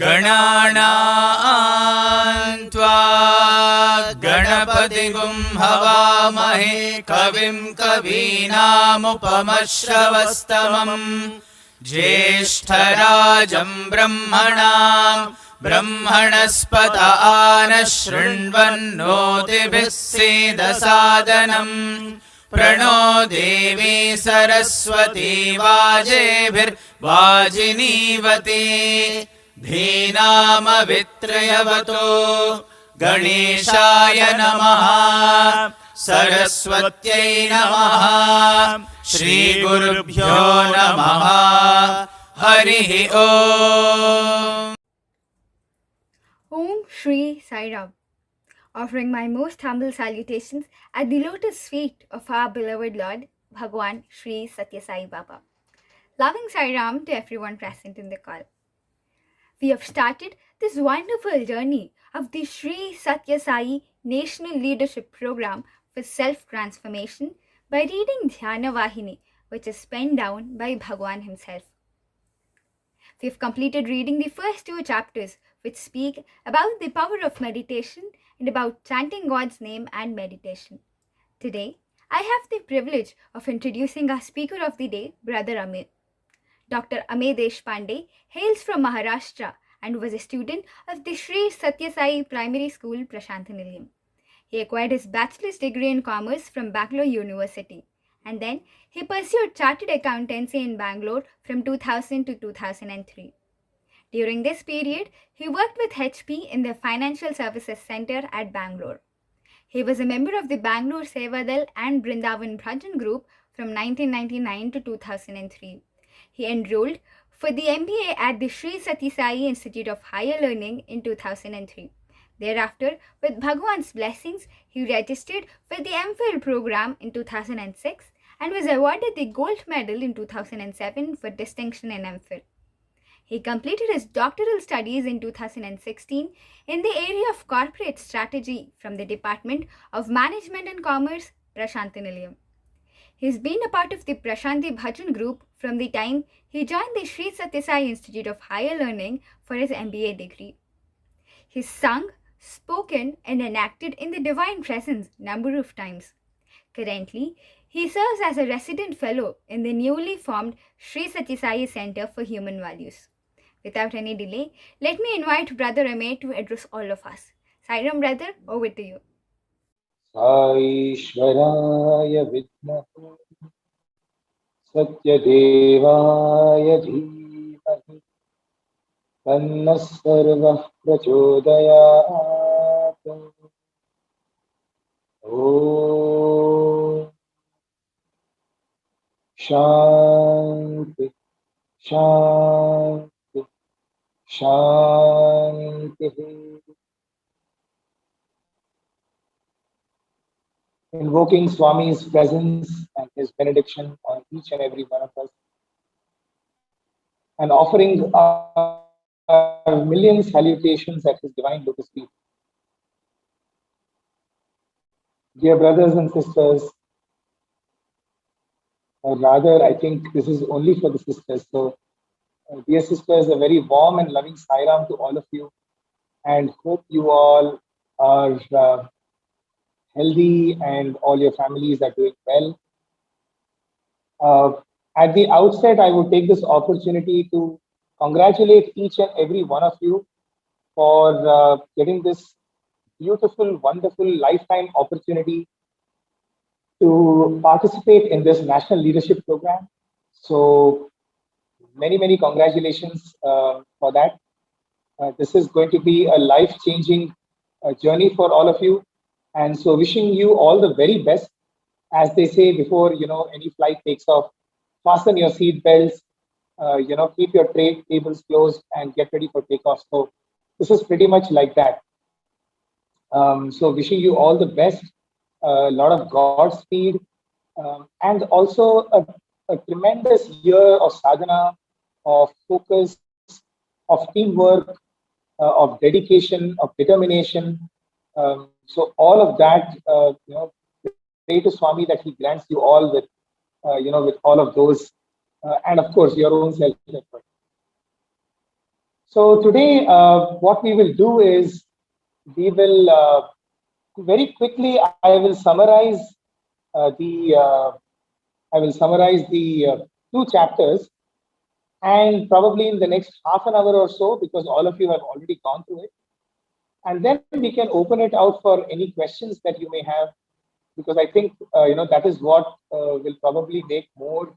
गणानां त्वा गणपतिगुं हवामहे कविं कवीनामुपमश्रवस्तमम् ज्येष्ठराजं ब्रह्मणस्पत आनः शृण्वन्नोतिभिः सीदसादनम् प्रणो देवी सरस्वती वाजेभिर्वाजिनीवती धीनामवित्रयवतो गणेशाय नमः सरस्वत्यै नमः श्रीगुरुभ्यो नमः हरिः ओम्। Om Shri Sai Ram. Offering my most humble salutations at the lotus feet of our beloved Lord, Bhagawan Shri Sathya Sai Baba. Loving Sai Ram to everyone present in the call. We have started this wonderful journey of the Shri Sathya Sai National Leadership Program for Self-Transformation by reading Dhyana Vahini, which is penned down by Bhagawan himself. We have completed reading the first 2 chapters, which speak about the power of meditation and about chanting God's name and meditation. Today, I have the privilege of introducing our speaker of the day, Brother Amey. Dr. Amey Deshpande hails from Maharashtra and was a student of the Shri Sathya Sai Primary School, Prashantanilayam. He acquired his bachelor's degree in commerce from Bangalore University, and then he pursued chartered accountancy in Bangalore from 2000 to 2003. During this period, he worked with HP in the Financial Services Center at Bangalore. He was a member of the Bangalore Sevadal and Brindavan Bhajan group from 1999 to 2003. He enrolled for the MBA at the Shri Sathya Sai Institute of Higher Learning in 2003. Thereafter, with Bhagawan's blessings, he registered for the MPhil program in 2006 and was awarded the gold medal in 2007 for distinction in MPhil. He completed his doctoral studies in 2016 in the area of corporate strategy from the Department of Management and Commerce, Prashantanilayam. He's been a part of the Prashanti Bhajan group from the time he joined the Shri Sathya Sai Institute of Higher Learning for his MBA degree. He's sung, spoken, and enacted in the Divine Presence number of times. Currently, he serves as a resident fellow in the newly formed Shri Sathya Sai Center for Human Values. Without any delay, let me invite Brother Amey to address all of us. Sai Ram, brother, over to you. Saishwaraya Vidmahe Satyadevaya Dhimahi Tanna Sarvah Prachodayat. Om Shanti Shanti Shanti. Invoking Swami's presence and his benediction on each and every one of us, and offering our million salutations at his divine lotus feet. Dear brothers and sisters, or rather, I think this is only for the sisters. So, dear sisters, a very warm and loving Sai Ram to all of you, and hope you all are healthy and all your families are doing well. At the outset, I would take this opportunity to congratulate each and every one of you for getting this beautiful, wonderful lifetime opportunity to participate in this National Leadership Program. So many, many congratulations for that. This is going to be a life-changing journey for all of you. And so wishing you all the very best. As they say before, any flight takes off, fasten your seat belts, keep your tray tables closed and get ready for takeoff. So this is pretty much like that. So wishing you all the best, a lot of Godspeed, and also a tremendous year of sadhana, of focus, of teamwork, of dedication, of determination. So all of that, pray to Swami that he grants you all with, with all of those, and of course your own self-effort. So today, what we will do is we will very quickly. I will summarize the two chapters, and probably in the next half an hour or so, because all of you have already gone through it, and then we can open it out for any questions that you may have, because I think that is what will probably make more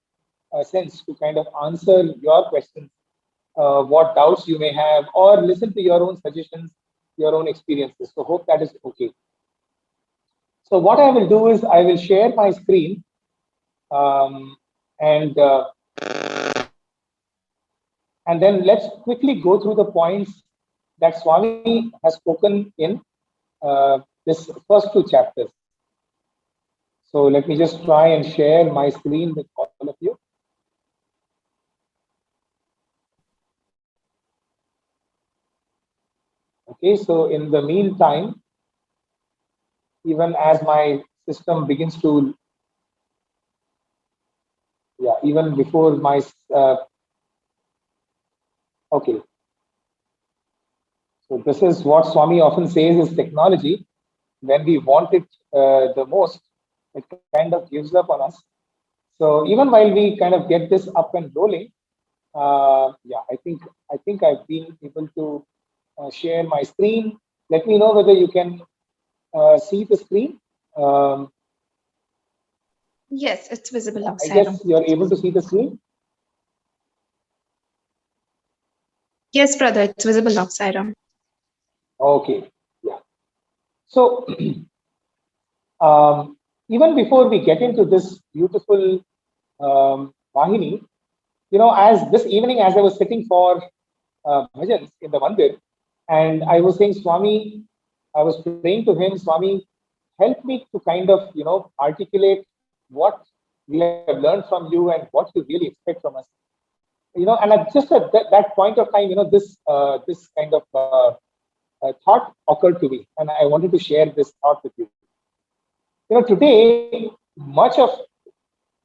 sense to kind of answer your questions, what doubts you may have, or listen to your own suggestions, your own experiences. So hope that is okay. So what I will do is I will share my screen, and and then let's quickly go through the points that Swami has spoken in this first two chapters. So let me just try and share my screen with all of you. Okay, so in the meantime, even as my system begins to, yeah, even before my, okay, so this is what Swami often says is technology. When we want it the most, it kind of gives up on us. So even while we kind of get this up and rolling, yeah, I think I've been able to share my screen. Let me know whether you can see the screen. Um, Yes, it's visible I outside. guess you're able to see the screen. Yes, brother, it's visible outside. Okay, yeah. So even before we get into this beautiful Vahini, as this evening, as I was sitting for bhajans in the mandir, and I was saying, Swami, I was praying to him, Swami, help me to kind of, articulate what we have learned from you and what you really expect from us. And at that point of time, this kind of thought occurred to me, and I wanted to share this thought with you. Today, much of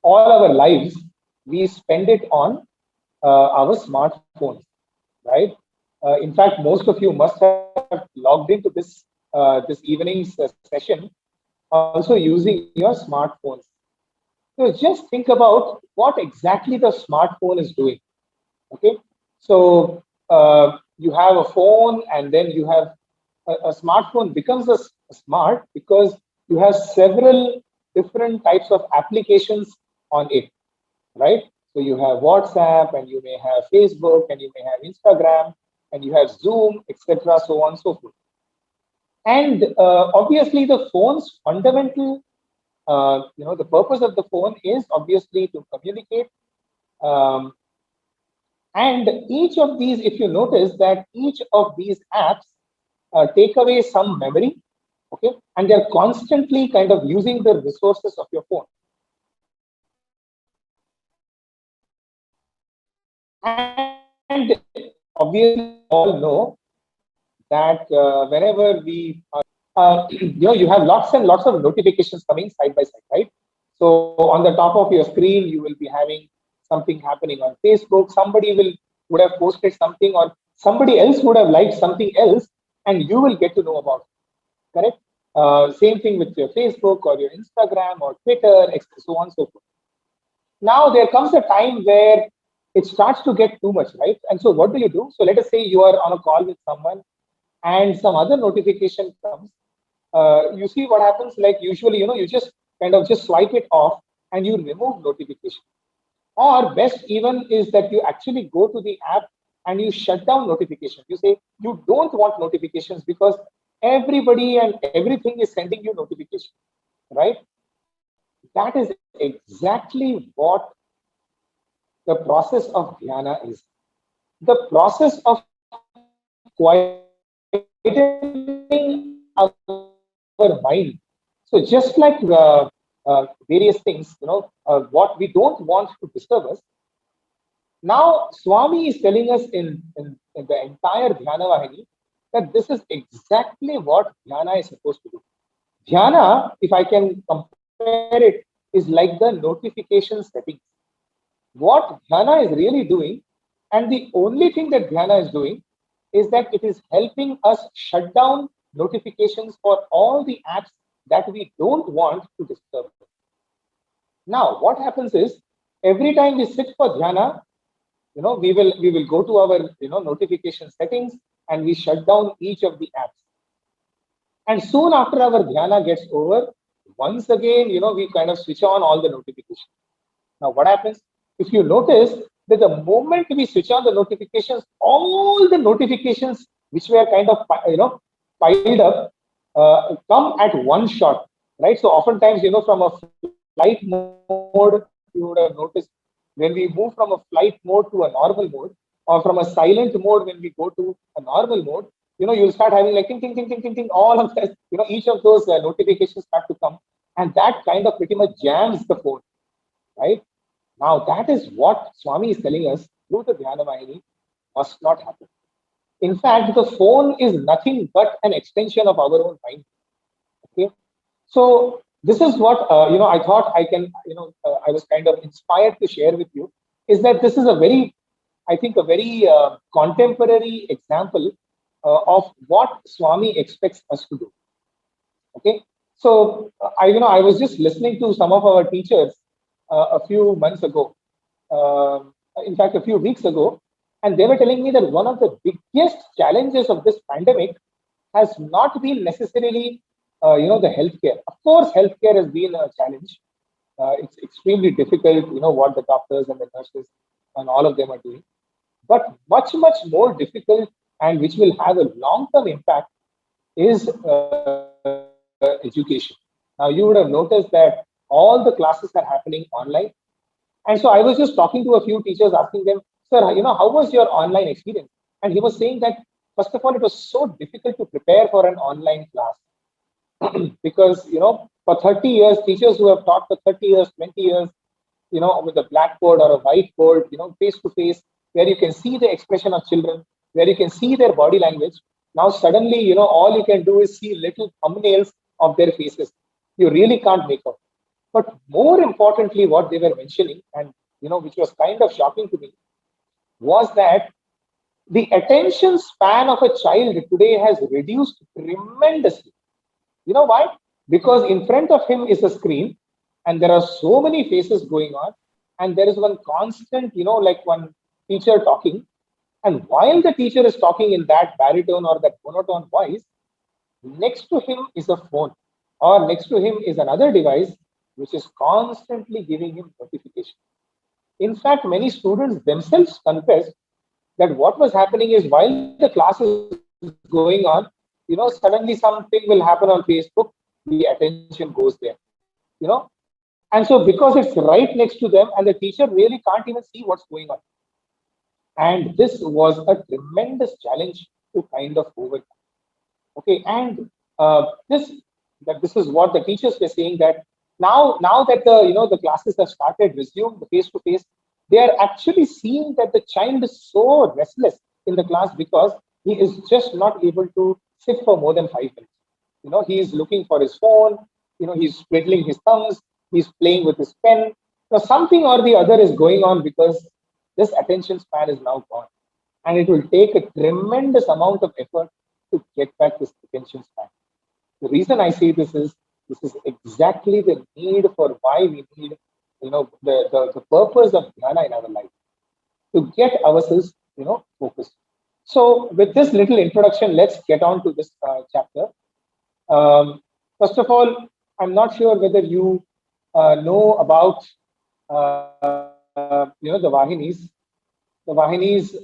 all our lives, we spend it on our smartphones, right? In fact, most of you must have logged into this evening's session also using your smartphones. So just think about what exactly the smartphone is doing. Okay, so you have a phone, and then you have a smartphone becomes a smart because you have several different types of applications on it, right? So you have WhatsApp, and you may have Facebook, and you may have Instagram, and you have Zoom, etc., so on and so forth. And obviously, the phone's fundamental, the purpose of the phone is obviously to communicate. Um, and each of these, if you notice that each of these apps take away some memory, okay, and they're constantly kind of using the resources of your phone. And obviously, we all know that whenever we you have lots and lots of notifications coming side by side, right? So on the top of your screen, you will be having something happening on Facebook. Somebody would have posted something, or somebody else would have liked something else, and you will get to know about it. Correct? Same thing with your Facebook or your Instagram or Twitter, so on and so forth. Now there comes a time where it starts to get too much, right? And so what do? So let us say you are on a call with someone, and some other notification comes. You see what happens, like usually, you just kind of just swipe it off and you remove notification. Or best even is that you actually go to the app and you shut down notifications. You say you don't want notifications because everybody and everything is sending you notifications, right? That is exactly what the process of dhyana is. The process of quietening our mind. So just like various things, what we don't want to disturb us. Now, Swami is telling us in the entire Dhyana Vahini that this is exactly what dhyana is supposed to do. Dhyana, if I can compare it, is like the notification settings. What dhyana is really doing, and the only thing that dhyana is doing is that it is helping us shut down notifications for all the apps that we don't want to disturb. Now, what happens is every time we sit for dhyana, we will go to our notification settings and we shut down each of the apps. And soon after our dhyana gets over, once again, we kind of switch on all the notifications. Now, what happens? If you notice that the moment we switch on the notifications, all the notifications which were kind of piled up come at one shot, right? So oftentimes, from a flight mode, you would have noticed when we move from a flight mode to a normal mode, or from a silent mode when we go to a normal mode, you'll start having like ting ting ting ting ting ting, all of that. Each of those notifications start to come, and that kind of pretty much jams the phone, right? Now, that is what Swami is telling us through the Dhyana Vahini must not happen. In fact, the phone is nothing but an extension of our own mind. Okay, so this is what I thought I can. I was kind of inspired to share with you. Is that this is a very, I think, a very contemporary example of what Swami expects us to do. Okay, so I was just listening to some of our teachers a few months ago, in fact, a few weeks ago, and they were telling me that one of the biggest challenges of this pandemic has not been necessarily, the healthcare. Of course, healthcare has been a challenge. It's extremely difficult, what the doctors and the nurses and all of them are doing. But much, much more difficult and which will have a long-term impact is education. Now, you would have noticed that all the classes are happening online. And so I was just talking to a few teachers, asking them, sir, how was your online experience? And he was saying that, first of all, it was so difficult to prepare for an online class because, for 30 years, teachers who have taught for 30 years, 20 years, with a blackboard or a whiteboard, face to face, where you can see the expression of children, where you can see their body language. Now, suddenly, all you can do is see little thumbnails of their faces. You really can't make out. But more importantly, what they were mentioning, and which was kind of shocking to me, was that the attention span of a child today has reduced tremendously. You know why? Because in front of him is a screen, and there are so many faces going on, and there is one constant, like one teacher talking. And while the teacher is talking in that baritone or that monotone voice, next to him is a phone, or next to him is another device which is constantly giving him notification. In fact, many students themselves confessed that what was happening is while the class is going on, suddenly something will happen on Facebook, the attention goes there, you know. And so because it's right next to them, and the teacher really can't even see what's going on. And this was a tremendous challenge to kind of overcome. Okay, and this is what the teachers were saying, that now that the classes have started, resumed face to face, they are actually seeing that the child is so restless in the class because he is just not able to sit for more than 5 minutes. He is looking for his phone. He's twiddling his thumbs. He's playing with his pen. Something or the other is going on because this attention span is now gone, and it will take a tremendous amount of effort to get back this attention span. The reason I say this is exactly the need for why we need, the purpose of dhyana in our life, to get ourselves, focused. So with this little introduction, let's get on to this chapter. First of all, I'm not sure whether you know about, the Vahinis. The Vahinis,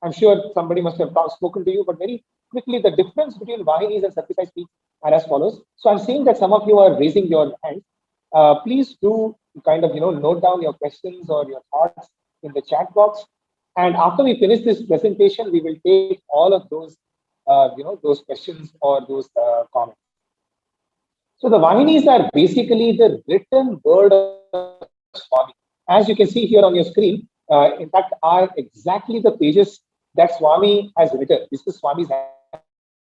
I'm sure somebody must have spoken to you, but very quickly, the difference between Vahinis and Sathya speech are as follows. So I'm seeing that some of you are raising your hands. Please do kind of, note down your questions or your thoughts in the chat box. And after we finish this presentation, we will take all of those, those questions or those comments. So the Vahinis are basically the written word of Swami. As you can see here on your screen, in fact, are exactly the pages that Swami has written. This is Swami's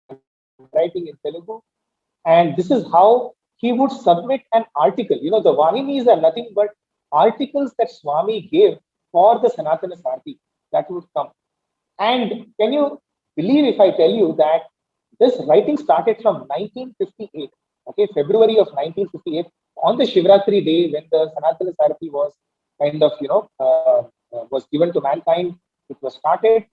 handwriting in Telugu. And this is how he would submit an article. The Vahinis are nothing but articles that Swami gave for the Sanatana Sarthi that would come. And can you believe if I tell you that this writing started from 1958, okay, February of 1958, on the Shivratri day when the Sanatana Sarati was kind of, was given to mankind. It was started,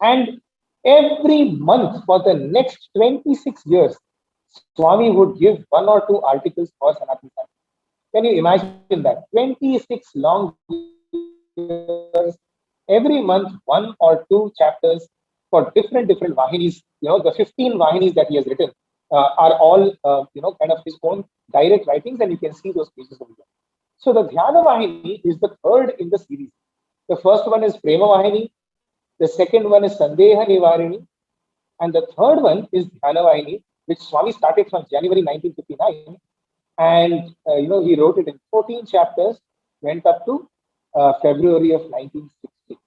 and every month for the next 26 years, Swami would give one or two articles for Sanatana Sarati. Can you imagine that? 26 long years, every month, one or two chapters for different Vahinis. The 15 Vahinis that he has written are all, kind of his own direct writings, and you can see those pages over there. So the Dhyana Vahini is the third in the series. The first one is Prema Vahini, the second one is Sandeha Nivarini, and the third one is Dhyana Vahini, which Swami started from January 1959, and he wrote it in 14 chapters, went up to February of 1960.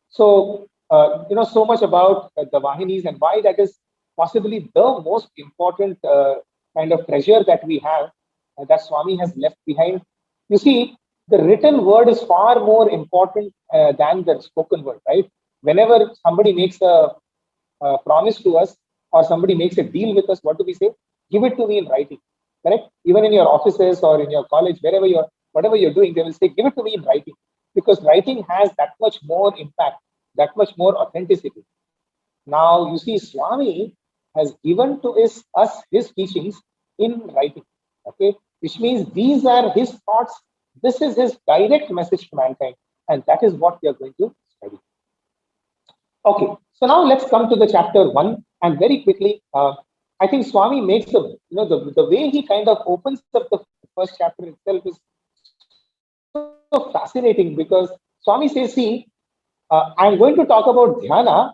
So so much about the Vahinis and why that is possibly the most important kind of treasure that we have, that Swami has left behind. You see, the written word is far more important than the spoken word, right? Whenever somebody makes a promise to us, or somebody makes a deal with us, what do we say? Give it to me in writing, correct? Even in your offices or in your college, whatever you're doing, they will say, give it to me in writing, because writing has that much more impact, that much more authenticity. Now, you see, Swami has given to us his teachings in writing, okay, which means these are his thoughts. This is his direct message to mankind, and that is what we are going to study. Okay, so now let's come to the chapter one, and very quickly, I think Swami makes the way he kind of opens up the first chapter itself is so fascinating, because Swami says, see, I'm going to talk about dhyana,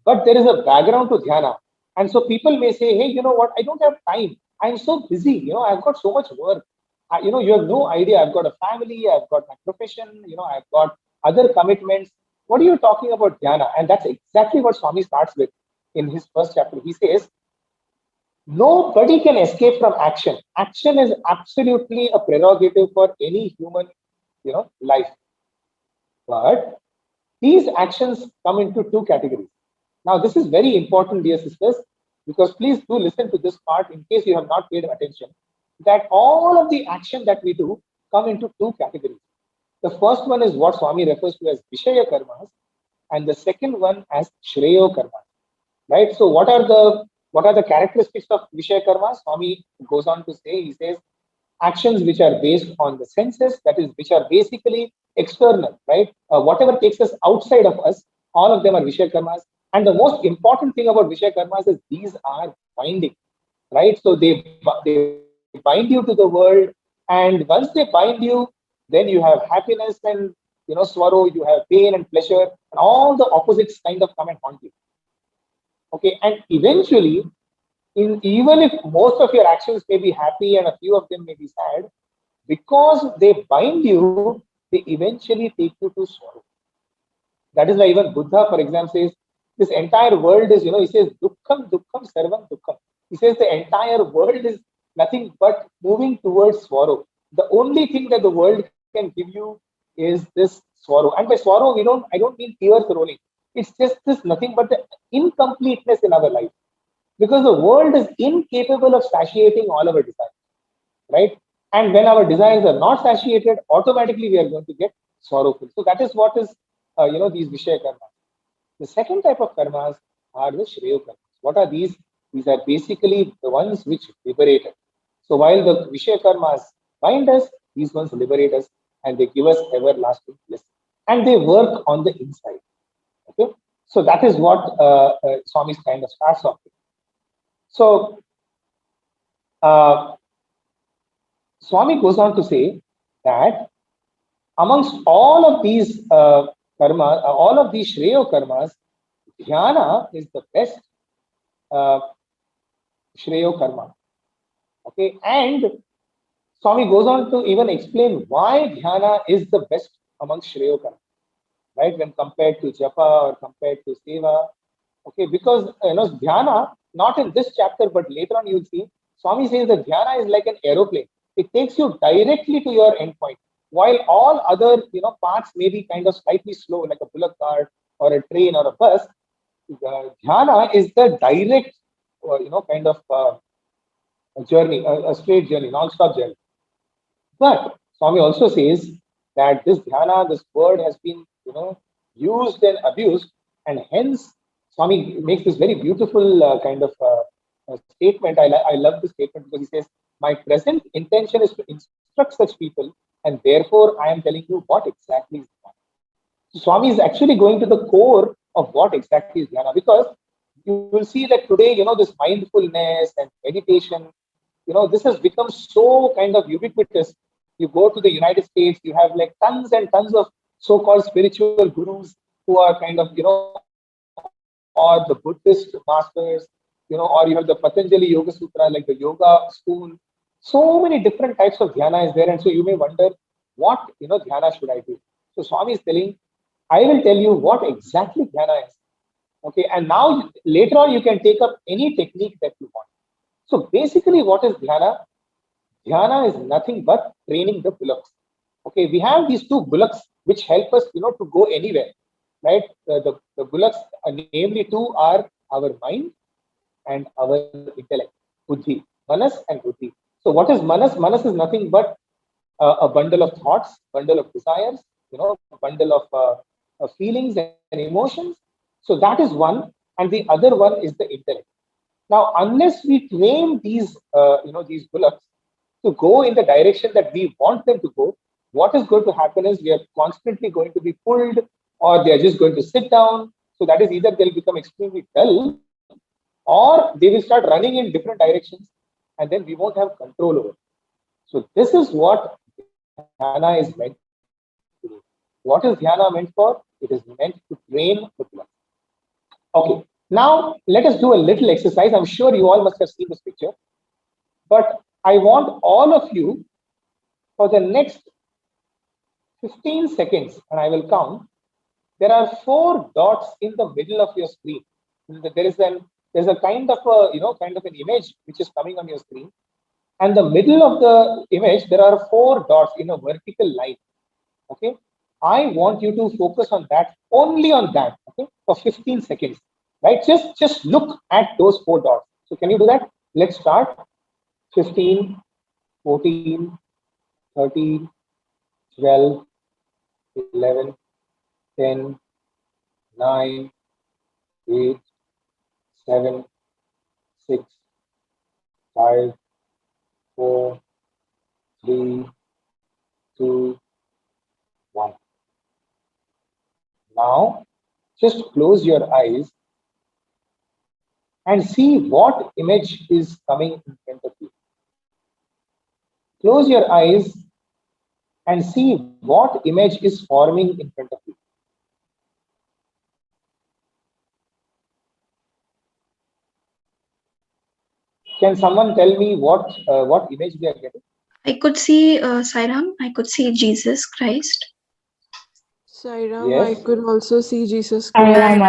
but there is a background to dhyana. And so people may say, hey, you know what? I don't have time. I'm so busy. I've got so much work. You have no idea. I've got a family. I've got my profession. I've got other commitments. What are you talking about dhyana? And that's exactly what Swami starts with in his first chapter. He says, nobody can escape from action. Action is absolutely a prerogative for any human, life. But these actions come into two categories. Now, this is very important, dear sisters, because please do listen to this part in case you have not paid attention, that all of the action that we do come into two categories. The first one is what Swami refers to as Vishaya Karmas, and the second one as Shreyo Karmas. Right? So what are the characteristics of Vishaya Karmas? Swami goes on to say, he says, actions which are based on the senses, that is, which are basically external, right? Whatever takes us outside of us, all of them are Vishaya Karmas. And the most important thing about Vishaya Karmas is these are binding, right? So they bind you to the world, and once they bind you, then you have happiness and sorrow, you have pain and pleasure, and all the opposites kind of come and haunt you. Okay, and eventually, even if most of your actions may be happy and a few of them may be sad, because they bind you, they eventually take you to sorrow. That is why even Buddha, for example, says this entire world is, he says, Dukkham, Dukkham, Sarvam Dukkham. He says the entire world is nothing but moving towards sorrow. The only thing that the world can give you is this sorrow. And by sorrow, I don't mean tears rolling. It's just this nothing but the incompleteness in our life. Because the world is incapable of satiating all our desires, right? And when our desires are not satiated, automatically we are going to get sorrowful. So that is what is, these Vishaya Karmas. The second type of karmas are the Shreyo Karmas. What are these? These are basically the ones which liberate us. So while the Vishaya Karmas bind us, these ones liberate us, and they give us everlasting bliss. And they work on the inside. Okay? So that is what Swami kind of starts off with. So Swami goes on to say that amongst all of these karma, all of these Shreyo Karmas, Dhyana is the best uh, Shreyo Karma. Okay, and Swami goes on to even explain why Dhyana is the best amongst Shreyo Karma, right? When compared to Japa or compared to Seva. Okay, because Dhyana, not in this chapter, but later on you'll see, Swami says that Dhyana is like an aeroplane. It takes you directly to your endpoint, while all other paths may be kind of slightly slow, like a bullock cart or a train or a bus. Dhyana is the direct, kind of a journey, a straight journey, non-stop journey. But Swami also says that this dhyana, this word has been, used and abused, and hence Swami makes this very beautiful kind of statement. I love this statement because he says, "My present intention is to instruct such people, and therefore I am telling you what exactly is dhyana." So Swami is actually going to the core of what exactly is dhyana, because you will see that today, this mindfulness and meditation, this has become so kind of ubiquitous. You go to the United States, you have like tons and tons of so-called spiritual gurus who are kind of, or the Buddhist masters, or you have the Patanjali Yoga Sutra, like the yoga spoon. So many different types of dhyana is there. And so you may wonder, what, dhyana should I do? So Swami is telling, I will tell you what exactly dhyana is. Okay. And now later on, you can take up any technique that you want. So basically, what is dhyana? Dhyana is nothing but training the bullocks. Okay, we have these two bullocks which help us, to go anywhere, right? The bullocks, namely two, are our mind and our intellect, buddhi, manas and buddhi. So what is manas? Manas is nothing but a bundle of thoughts, bundle of desires, bundle of feelings and emotions. So that is one, and the other one is the intellect. Now, unless we train these bullocks to go in the direction that we want them to go, what is going to happen is we are constantly going to be pulled, or they are just going to sit down. So that is, either they'll become extremely dull, or they will start running in different directions, and then we won't have control over it. So this is what dhyana is meant to do. What is dhyana meant for? It is meant to train the bullocks. Okay, now let us do a little exercise. I'm sure you all must have seen this picture, but I want all of you, for the next 15 seconds, and I will count, there are four dots in the middle of your screen. There's a kind of a, kind of an image which is coming on your screen. And the middle of the image, there are four dots in a vertical line. Okay. I want you to focus on that, only on that, okay, for 15 seconds. Right? Just look at those four dots. So can you do that? Let's start. 15, 14, 13, 12, 11, 10, 9, 8, 7, 6, 5, 4, 3, 2, 1. Now, just close your eyes and see what image is coming in front of you. Close your eyes and see what image is forming in front of you. Can someone tell me what image they are getting? I could see Sairam. I could see Jesus Christ. Sairam, I Yes. could also see Jesus I Christ. am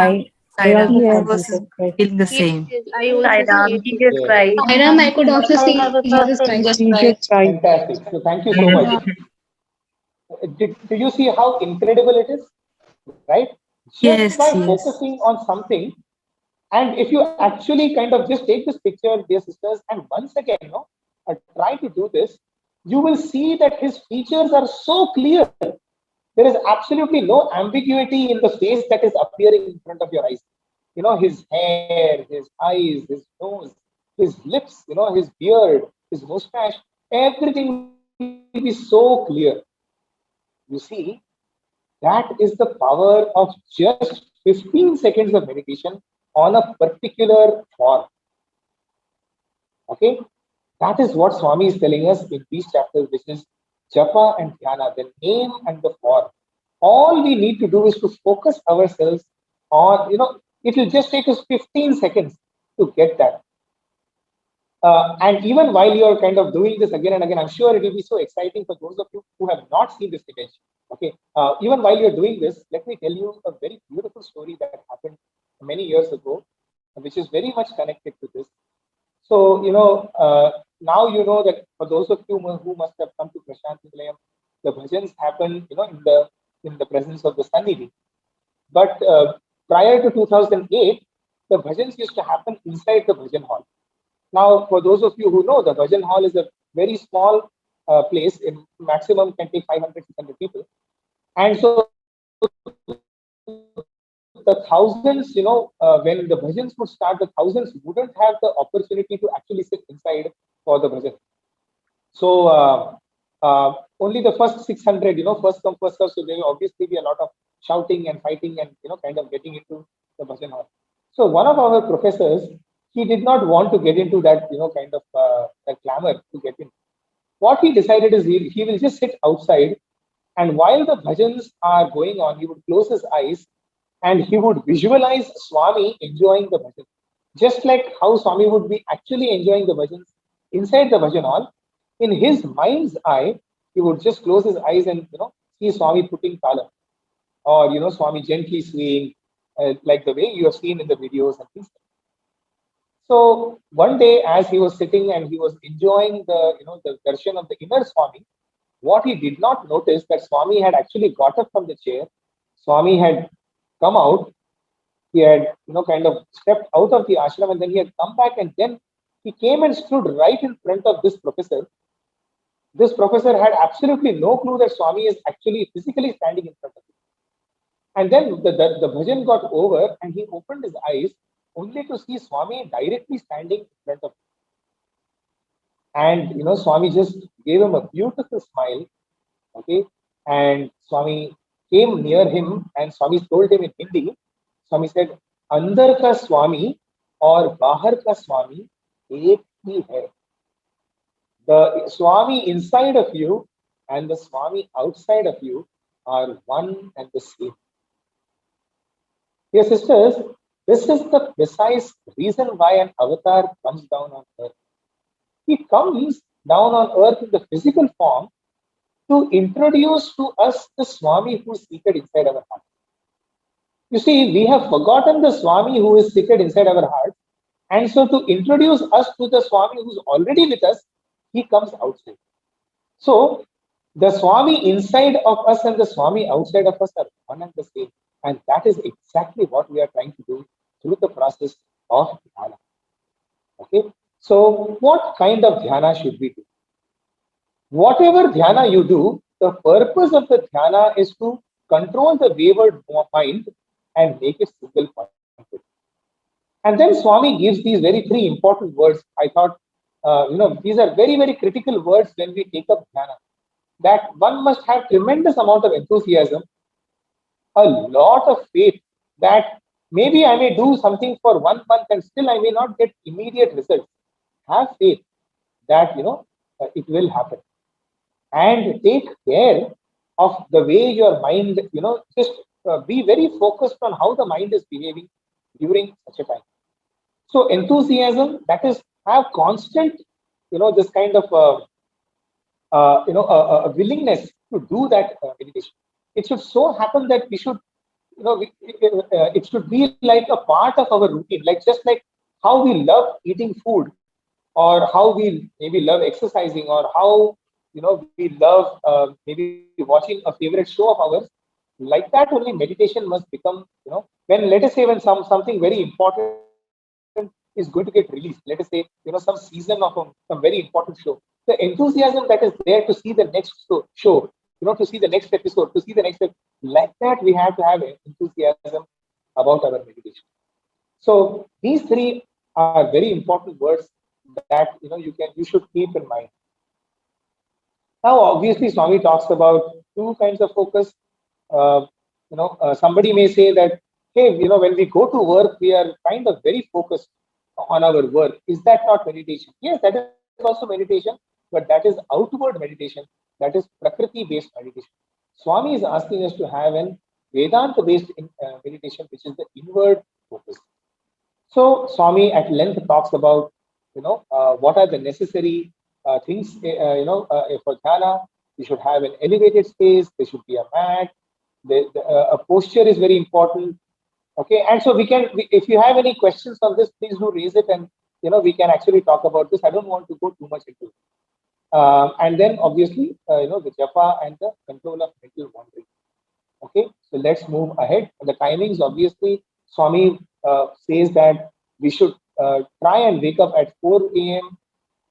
I also Yes. see Jesus Christ. Feel the Yes, same. yes, I also see Sairam, it. Jesus Yes. Christ. Sairam, I could also see Jesus Christ. Jesus Christ. Fantastic. So thank you so much. Do you see how incredible it is? Right? Just Yes, by yes. focusing on something, and if you actually kind of just take this picture, dear sisters, and once again, try to do this, you will see that his features are so clear. There is absolutely no ambiguity in the face that is appearing in front of your eyes. His hair, his eyes, his nose, his lips, his beard, his mustache, everything will be so clear. You see, that is the power of just 15 seconds of meditation on a particular form. Okay, that is what Swami is telling us in these chapters, which is Japa and Dhyana, the name and the form. All we need to do is to focus ourselves on, it will just take us 15 seconds to get that. And even while you're kind of doing this again and again, I'm sure it will be so exciting for those of you who have not seen this image. Okay, even while you're doing this, let me tell you a very beautiful story that happened many years ago, which is very much connected to this. So, now you know that for those of you who must have come to Prashant Nilayam, the bhajans happen, in the presence of the Sannidhi. But prior to 2008, the bhajans used to happen inside the bhajan hall. Now, for those of you who know, the bhajan hall is a very small place. In maximum can take 500, 600 people. And so the thousands, when the bhajans would start, the thousands wouldn't have the opportunity to actually sit inside for the bhajan. So only the first 600, first come, first serve. So there will obviously be a lot of shouting and fighting and, kind of getting into the bhajan hall. So one of our professors, he did not want to get into that, kind of that clamor to get in. What he decided is he will just sit outside, and while the bhajans are going on, he would close his eyes and he would visualize Swami enjoying the bhajan. Just like how Swami would be actually enjoying the bhajans inside the bhajan hall, in his mind's eye, he would just close his eyes and see Swami putting talam, or Swami gently swaying, like the way you have seen in the videos and things. So one day, as he was sitting and he was enjoying the darshan of the inner Swami, what he did not notice that Swami had actually got up from the chair. Swami had come out. He had kind of stepped out of the ashram, and then he had come back, and then he came and stood right in front of this professor. This professor had absolutely no clue that Swami is actually physically standing in front of him. And then the bhajan got over, and he opened his eyes only to see Swami directly standing in front of him. And Swami just gave him a beautiful smile. Okay. And Swami came near him, and Swami told him in Hindi. Swami said, "Andar ka Swami or Bahar ka Swami ek hi hai." The Swami inside of you and the Swami outside of you are one and the same. Dear sisters, this is the precise reason why an avatar comes down on earth. He comes down on earth in the physical form to introduce to us the Swami who is seated inside our heart. You see, we have forgotten the Swami who is seated inside our heart. And so to introduce us to the Swami who's already with us, he comes outside. So the Swami inside of us and the Swami outside of us are one and the same. And that is exactly what we are trying to do through the process of dhyana. Okay. So what kind of dhyana should we do? Whatever dhyana you do, the purpose of the dhyana is to control the wayward mind and make it single-pointed. And then Swami gives these very three important words. I thought, these are very, very critical words when we take up dhyana. That one must have tremendous amount of enthusiasm, a lot of faith that maybe I may do something for 1 month and still I may not get immediate results. Have faith that it will happen, and take care of the way your mind, just be very focused on how the mind is behaving during such a time. So enthusiasm, that is, have constant, this kind of, a willingness to do that meditation. It should so happen that we should, it should be like a part of our routine, like just like how we love eating food, or how we maybe love exercising, or how we love maybe watching a favorite show of ours. Like that only meditation must become, when, let us say, when something very important is going to get released, let us say, some season of some very important show, the enthusiasm that is there to see the next show, to see the next episode, to see the next, like that we have to have enthusiasm about our meditation. So these three are very important words that you should keep in mind. Now, obviously, Swami talks about two kinds of focus. Somebody may say that, hey, when we go to work, we are kind of very focused on our work. Is that not meditation? Yes, that is also meditation, but that is outward meditation. That is Prakriti-based meditation. Swami is asking us to have an Vedanta-based meditation, which is the inward focus. So Swami at length talks about, what are the necessary things, for dhyana. You should have an elevated space. There should be a mat. A posture is very important. Okay, and so if you have any questions on this, please do raise it, and we can actually talk about this. I don't want to go too much into it. And then obviously, the japa and the control of mental wandering. Okay, so let's move ahead. And the timings, obviously, Swami says that we should try and wake up at 4 a.m.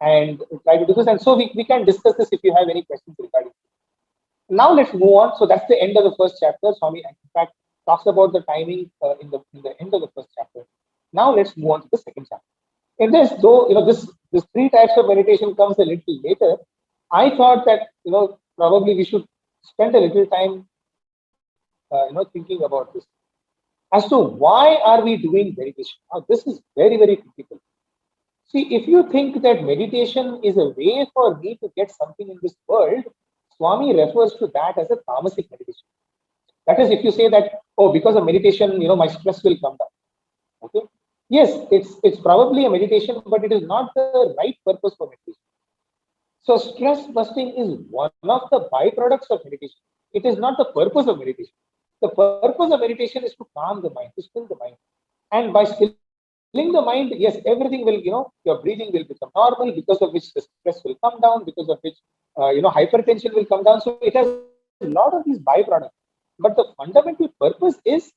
and try to do this. And so we can discuss this if you have any questions regarding it. Now let's move on. So that's the end of the first chapter. Swami, in fact, talks about the timing in the end of the first chapter. Now let's move on to the second chapter. In this, though, this three types of meditation comes a little later. I thought that probably we should spend a little time thinking about this as to why are we doing meditation. Now this is very, very critical. See, if you think that meditation is a way for me to get something in this world, Swami refers to that as a tamasic meditation. That is, if you say that, oh, because of meditation, my stress will come down. Okay. Yes, it's probably a meditation, but it is not the right purpose for meditation. So stress busting is one of the byproducts of meditation. It is not the purpose of meditation. The purpose of meditation is to calm the mind, to still the mind. And by stilling the mind, yes, everything will, your breathing will become normal, because of which the stress will come down, because of which, hypertension will come down. So it has a lot of these byproducts. But the fundamental purpose is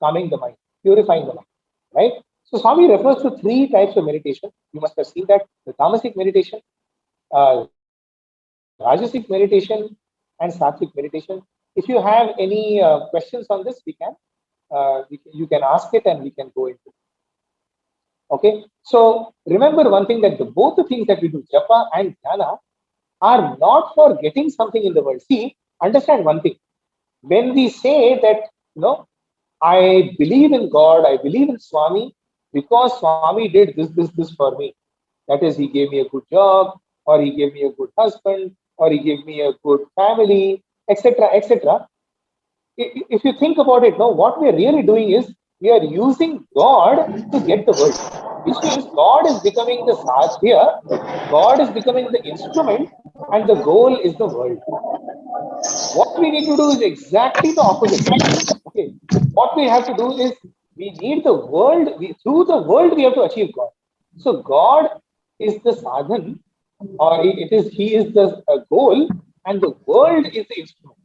calming the mind, purifying the mind, right? So Swami refers to three types of meditation. You must have seen that: the tamasic meditation, Rajasic meditation, and Sattvic meditation. If you have any questions on this, you can ask it and we can go into it. Okay. So remember one thing, that both the things that we do, japa and dhyana, are not for getting something in the world. See, understand one thing. When we say that, I believe in God, I believe in Swami because Swami did this for me. That is, he gave me a good job, or he gave me a good husband, or he gave me a good family, etc., etc. If you think about it, now what we are really doing is we are using God to get the world, which means God is becoming the Sathya, God is becoming the instrument, and the goal is the world. What we need to do is exactly the opposite. Okay, what we have to do is we need the world. Through the world we have to achieve God. So God is the sadhan, or He is the goal, and the world is the instrument.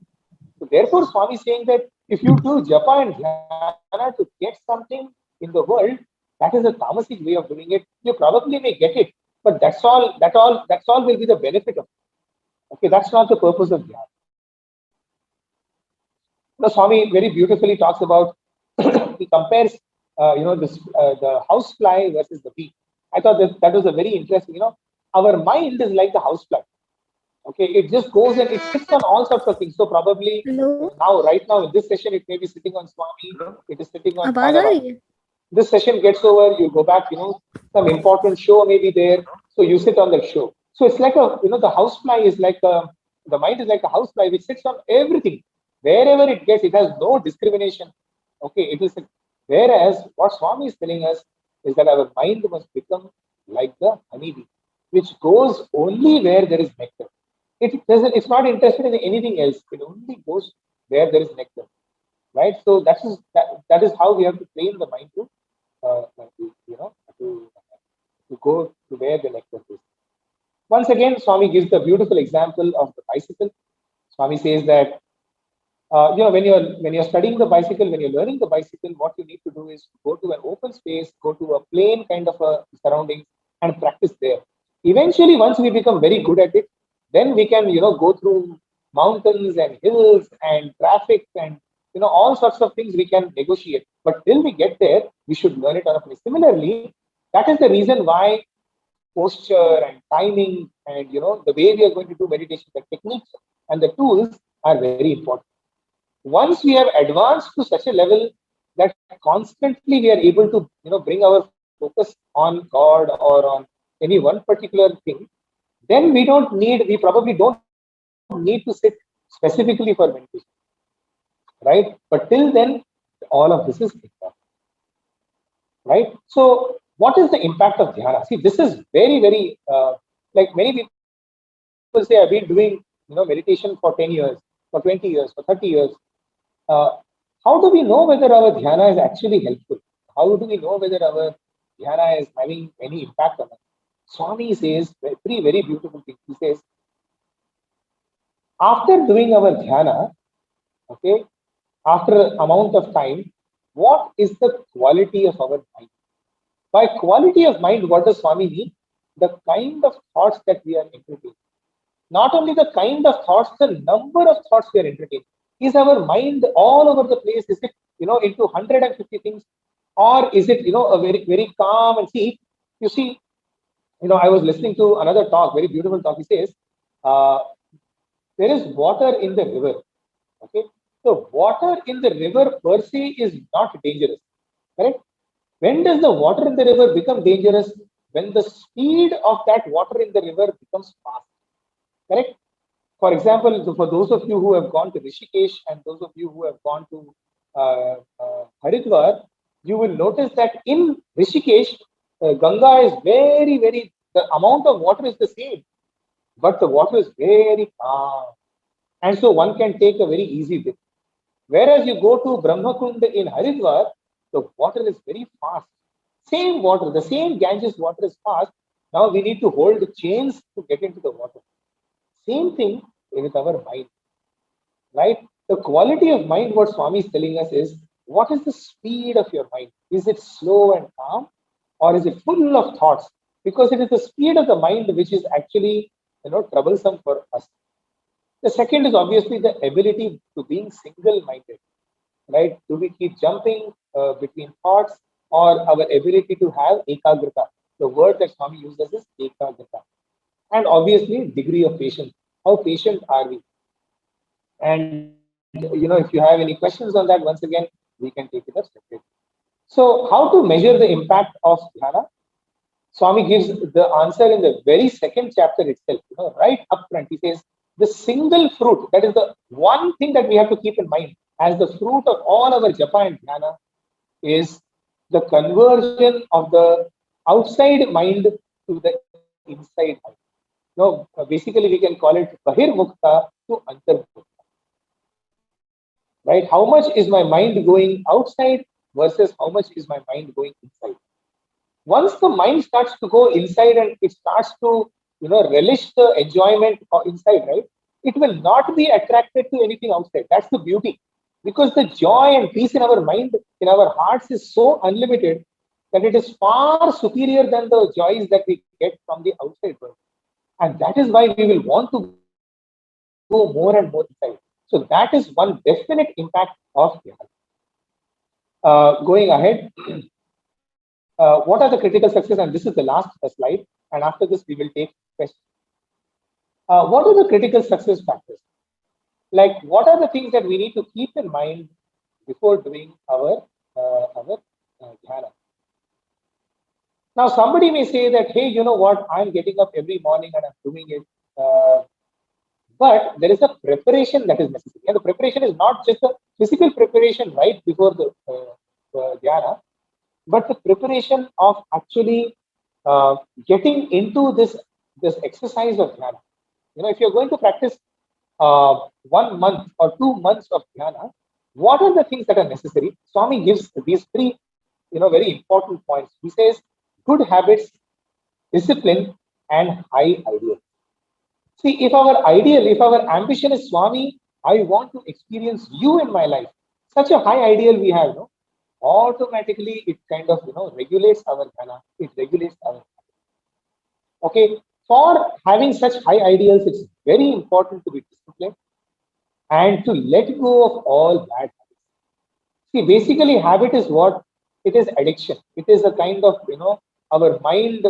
So therefore, Swami is saying that if you do japa and dhyana to get something in the world, that is a tamasic way of doing it. You probably may get it, but that's all will be the benefit of it. Okay, that's not the purpose of dhyana. Swami very beautifully talks about, he compares, the housefly versus the bee. I thought that was a very interesting, our mind is like the housefly. Okay, it just goes and it sits on all sorts of things. So probably Hello, right now in this session, it may be sitting on Swami, it is sitting on आवाज आ Bhagawan. रही है? This session gets over, you go back, some important show may be there, so you sit on that show. So it's like the housefly is like the mind is like a housefly which sits on everything. Wherever it gets, it has no discrimination. Okay, it is. Whereas what Swami is telling us is that our mind must become like the honeybee, which goes only where there is nectar. It doesn't. It's not interested in anything else. It only goes where there is nectar, right? So that is how we have to train the mind to, to go to where the nectar is. Once again, Swami gives the beautiful example of the bicycle. Swami says that when you're studying the bicycle, when you're learning the bicycle, what you need to do is go to an open space, go to a plain kind of a surroundings, and practice there. Eventually, once we become very good at it, then we can go through mountains and hills and traffic and all sorts of things we can negotiate. But till we get there, we should learn it on a place. Similarly, that is the reason why posture and timing and the way we are going to do meditation, the techniques and the tools are very important. Once we have advanced to such a level that constantly we are able to bring our focus on God or on any one particular thing, then we probably don't need to sit specifically for meditation, right? But till then, all of this is important, right? So what is the impact of dhyana? See, this is very, very like many people say, I've been doing meditation for 10 years, for 20 years, for 30 years. uh, how do we know whether our dhyana is actually helpful? How do we know whether our dhyana is having any impact on us? Swami says very, very beautiful thing. He says, after doing our dhyana, okay, after an amount of time, what is the quality of our mind? By quality of mind, what does Swami mean? The kind of thoughts that we are entertaining. Not only the kind of thoughts, the number of thoughts we are entertaining. Is our mind all over the place? Is it, into 150 things? Or is it, a very, very calm and see, you see, I was listening to another talk, very beautiful talk. He says, uh, there is water in the river. Okay. So water in the river per se is not dangerous. Correct? When does the water in the river become dangerous? When the speed of that water in the river becomes fast. Correct? For example, for those of you who have gone to Rishikesh and those of you who have gone to Haridwar, you will notice that in Rishikesh, Ganga is very, very, the amount of water is the same, but the water is very calm. And so one can take a very easy dip. Whereas you go to Brahmakund in Haridwar, the water is very fast. Same water, the same Ganges water is fast. Now we need to hold the chains to get into the water. Same thing with our mind, right? The quality of mind, what Swami is telling us is, what is the speed of your mind? Is it slow and calm, or is it full of thoughts? Because it is the speed of the mind which is actually, troublesome for us. The second is obviously the ability to being single-minded, right? Do we keep jumping between thoughts, or our ability to have ekagrata? The word that Swami uses is ekagrata. And obviously, degree of patience. How patient are we? And if you have any questions on that, once again, we can take it up separately. So, how to measure the impact of dhyana? Swami gives the answer in the very second chapter itself. Right up front, he says the single fruit, that is the one thing that we have to keep in mind as the fruit of all our japa and dhyana, is the conversion of the outside mind to the inside mind. Basically, we can call it bahirmukta to antarmukta. Right? How much is my mind going outside versus how much is my mind going inside? Once the mind starts to go inside and it starts to, relish the enjoyment inside, right? It will not be attracted to anything outside. That's the beauty. Because the joy and peace in our mind, in our hearts is so unlimited that it is far superior than the joys that we get from the outside world. And that is why we will want to go more and more inside. So that is one definite impact of Dhyana. Going ahead, what are the critical success? And this is the last slide. And after this, we will take questions. What are the critical success factors? Like, what are the things that we need to keep in mind before doing our dhyana? Now, somebody may say that, hey, you know what? I'm getting up every morning and I'm doing it. But there is a preparation that is necessary. And the preparation is not just a physical preparation right before the dhyana, but the preparation of actually getting into this exercise of dhyana. If you're going to practice 1 month or 2 months of dhyana, what are the things that are necessary? Swami gives these three, very important points. He says, good habits, discipline, and high ideal. See, if our ambition is Swami, I want to experience you in my life. Such a high ideal we have, no? Automatically it kind of, regulates our dhyana. It regulates our. Okay, for having such high ideals, it's very important to be disciplined and to let go of all bad habits. See, basically, habit is what? It is addiction. It is a kind of, our mind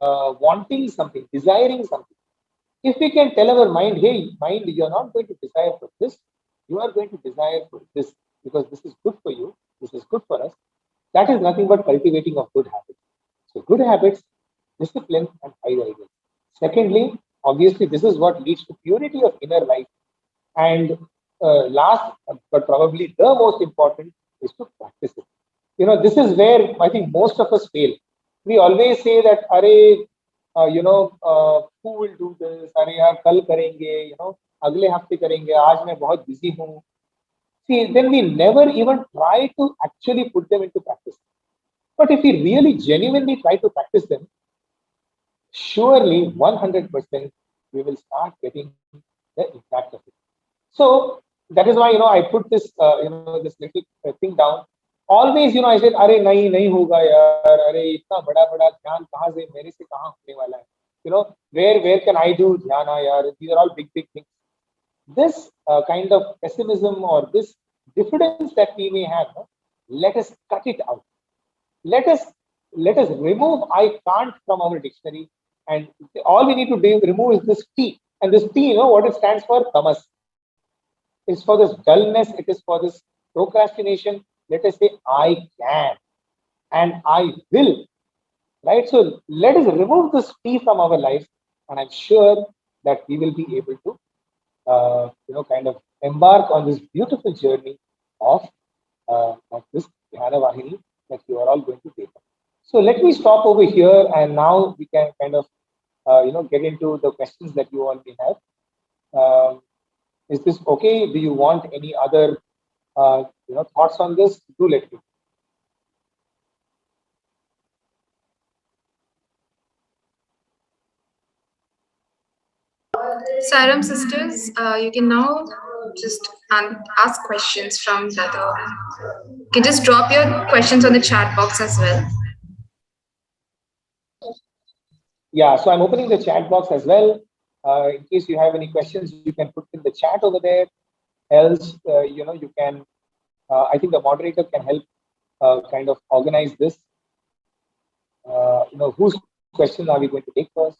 wanting something, desiring something. If we can tell our mind, hey, mind, you're not going to desire for this, you are going to desire for this because this is good for you, this is good for us. That is nothing but cultivating of good habits. So, good habits, discipline, and high ideals. Secondly, obviously, this is what leads to purity of inner life. And last, but probably the most important, is to practice it. This is where I think most of us fail. We always say that, who will do this? अरे यार कल करेंगे, अगले हफ्ते करेंगे, आज मैं बहुत busy हूँ. See, then we never even try to actually put them into practice. But if we really genuinely try to practice them, surely 100% we will start getting the impact of it. So, that is why, I put this, this little thing down. Always, I said, "Arey nahi hoga yaar. Arey itna bada dhyan kahan se mere se kahan hone wala hai? Where can I do dhyana yaar? These are all big things." This kind of pessimism or this diffidence that we may have, no? Let us cut it out. Let us remove "I can't" from our dictionary, and all we need to do remove is this T. And this T, what it stands for? Tamas. It's for this dullness. It is for this procrastination. Let us say "I can" and "I will." Right. So let us remove this T from our lives, and I'm sure that we will be able to kind of embark on this beautiful journey of this Dhyana Vahini that you are all going to take up. So let me stop over here, and now we can kind of get into the questions that you all may have. Is this okay? Do you want any other thoughts on this? Do let me. Sairam sisters, you can now just ask questions from the other. You can just drop your questions on the chat box as well. Yeah, so I'm opening the chat box as well. In case you have any questions, you can put in the chat over there. Else, you can. I think the moderator can help kind of organize this. Whose question are we going to take first?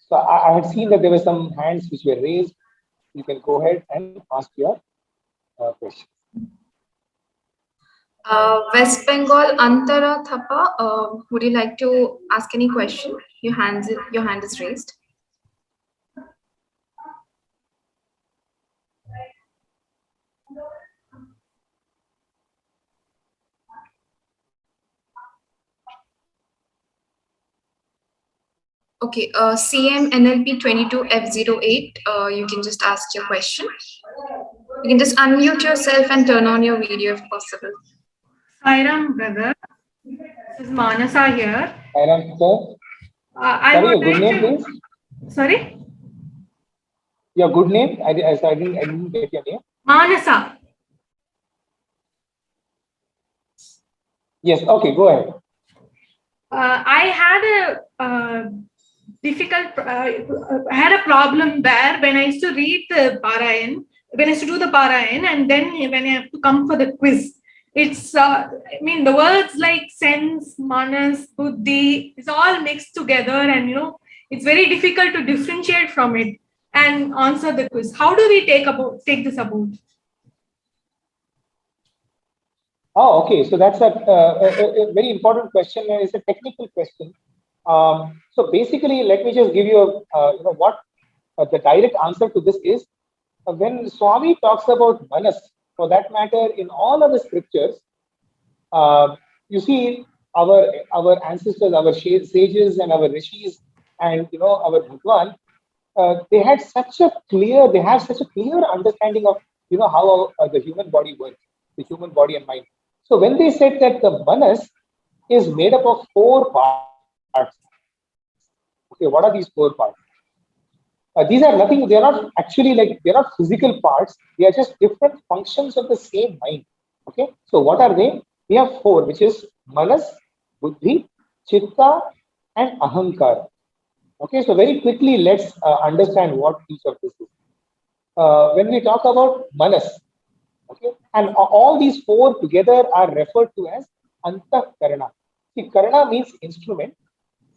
So I had seen that there were some hands which were raised. You can go ahead and ask your question. West Bengal Antara Thapa, would you like to ask any question? Your hand is raised. Okay, CMNLP 22F08, you can just ask your question. You can just unmute yourself and turn on your video if possible. Sairam, brother. This is Manasa here. Sairam, sir. I would good like name, to. Please? Sorry? Your good name? I didn't get your name. Manasa. Yes, okay, go ahead. I had a difficult, I had a problem where when I used to read the Parayan, when I used to do the Parayan, and then when I have to come for the quiz, it's, the words like sense, manas, buddhi, it's all mixed together, and it's very difficult to differentiate from it and answer the quiz. How do we take this about? Oh, okay. So that's a very important question. It's a technical question. So basically, let me just give you what the direct answer to this is. When Swami talks about manas, for that matter, in all of the scriptures, you see our ancestors, our sages, and our rishis, and our Bhagawan, they have such a clear understanding of how the human body works, the human body and mind. So when they said that the manas is made up of 4 parts, okay, what are these 4 parts? These are nothing. They are not actually they're not physical parts. They are just different functions of the same mind. Okay, so what are they? We have 4, which is manas, buddhi, chitta, and ahankara. Okay, so very quickly, let's understand what each of this is. When we talk about manas, okay, and all these 4 together are referred to as antahkarana. See, karana means instrument,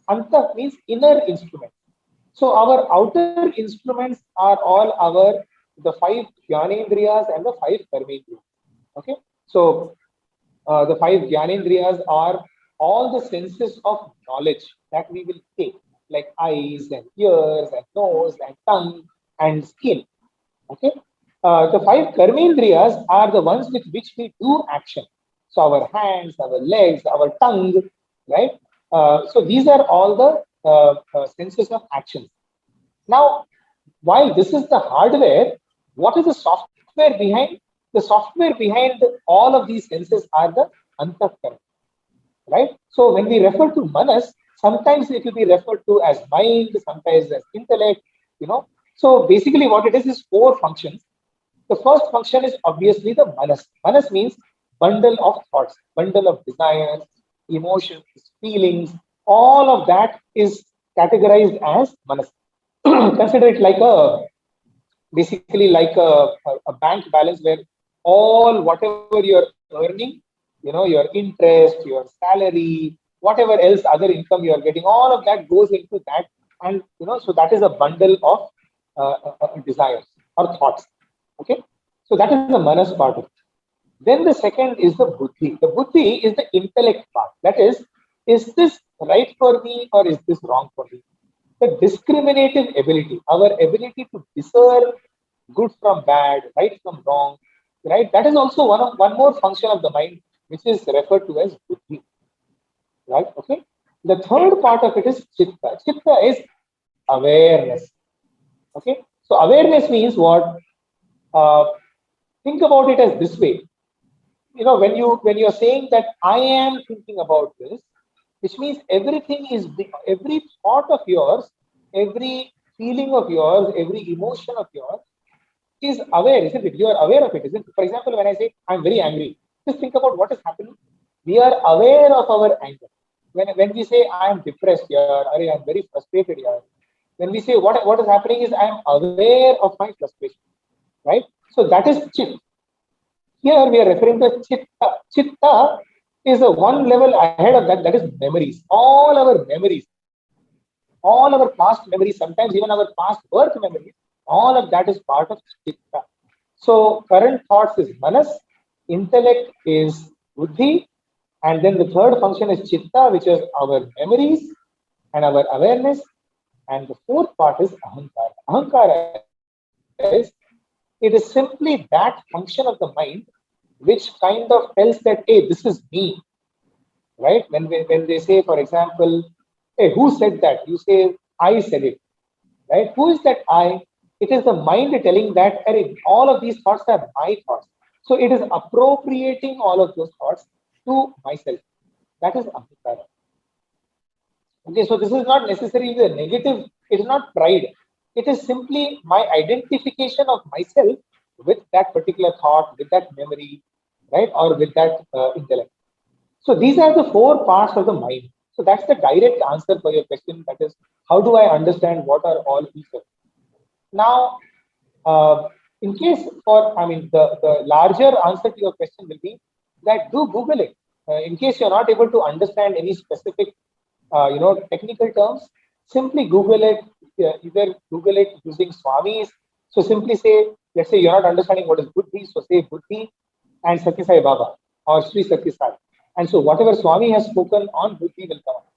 antah means inner instrument. So our outer instruments are all the 5 jnanendriyas and the 5 karmendriyas. Okay, so the 5 jnanendriyas are all the senses of knowledge that we will take, like eyes and ears and nose and tongue and skin. Okay, the 5 karmendriyas are the ones with which we do action. So our hands, our legs, our tongue, right? So these are all the senses of actions. Now, while this is the hardware, what is the software behind? The software behind all of these senses are the antahkarana, right? So when we refer to manas, sometimes it will be referred to as mind, sometimes as intellect, So basically what it is 4 functions. The first function is obviously the manas. Manas means bundle of thoughts, bundle of desires, emotions, feelings. All of that is categorized as manas. Consider it like basically like a bank balance where all whatever you're earning, your interest, your salary, whatever else other income you are getting, all of that goes into that. And so that is a bundle of desires or thoughts. Okay, so that is the manas part of it. Then the second is the buddhi. The buddhi is the intellect part. That is this right for me or is this wrong for me? The discriminative ability, our ability to discern good from bad, right from wrong, right? That is also one more function of the mind, which is referred to as buddhi, right? Okay. The third part of it is chitta. Chitta is awareness. Okay. So awareness means what? Uh, think about it as this way. When you're saying that I am thinking about this, which means every thought of yours, every feeling of yours, every emotion of yours is aware, isn't it? You are aware of it, isn't it? For example, when I say I'm very angry, just think about what is happening. We are aware of our anger. When we say I am depressed here, or I am very frustrated here, when we say what is happening is I am aware of my frustration, right? So that is chit. Here we are referring to chitta. Chitta is the one level ahead of that. That is memories. All our past memories, sometimes even our past birth memories, all of that is part of chitta. So current thoughts is manas, intellect is buddhi, and then the third function is chitta, which is our memories and our awareness. And the fourth part is ahankara. Ahankara it is simply that function of the mind which kind of tells that, hey, this is me, right? When they say, for example, hey, who said that? You say, I said it, right? Who is that I? It is the mind telling that, hey, all of these thoughts are my thoughts. So it is appropriating all of those thoughts to myself. That is ahankara. Okay, so this is not necessarily the negative, it is not pride. It is simply my identification of myself with that particular thought, with that memory, right? Or with that intellect. So these are the four parts of the mind. So that's the direct answer for your question. That is, how do I understand what are all each of them? Now, in case the larger answer to your question will be that do Google it. In case you're not able to understand any specific, technical terms, simply Google it. Either Google it using Swamis. So simply say, let's say you're not understanding what is Buddhi, so say Buddhi and Sathya Sai Baba or Sri Sathya Sai. And so whatever Swami has spoken on Buddhi will come up.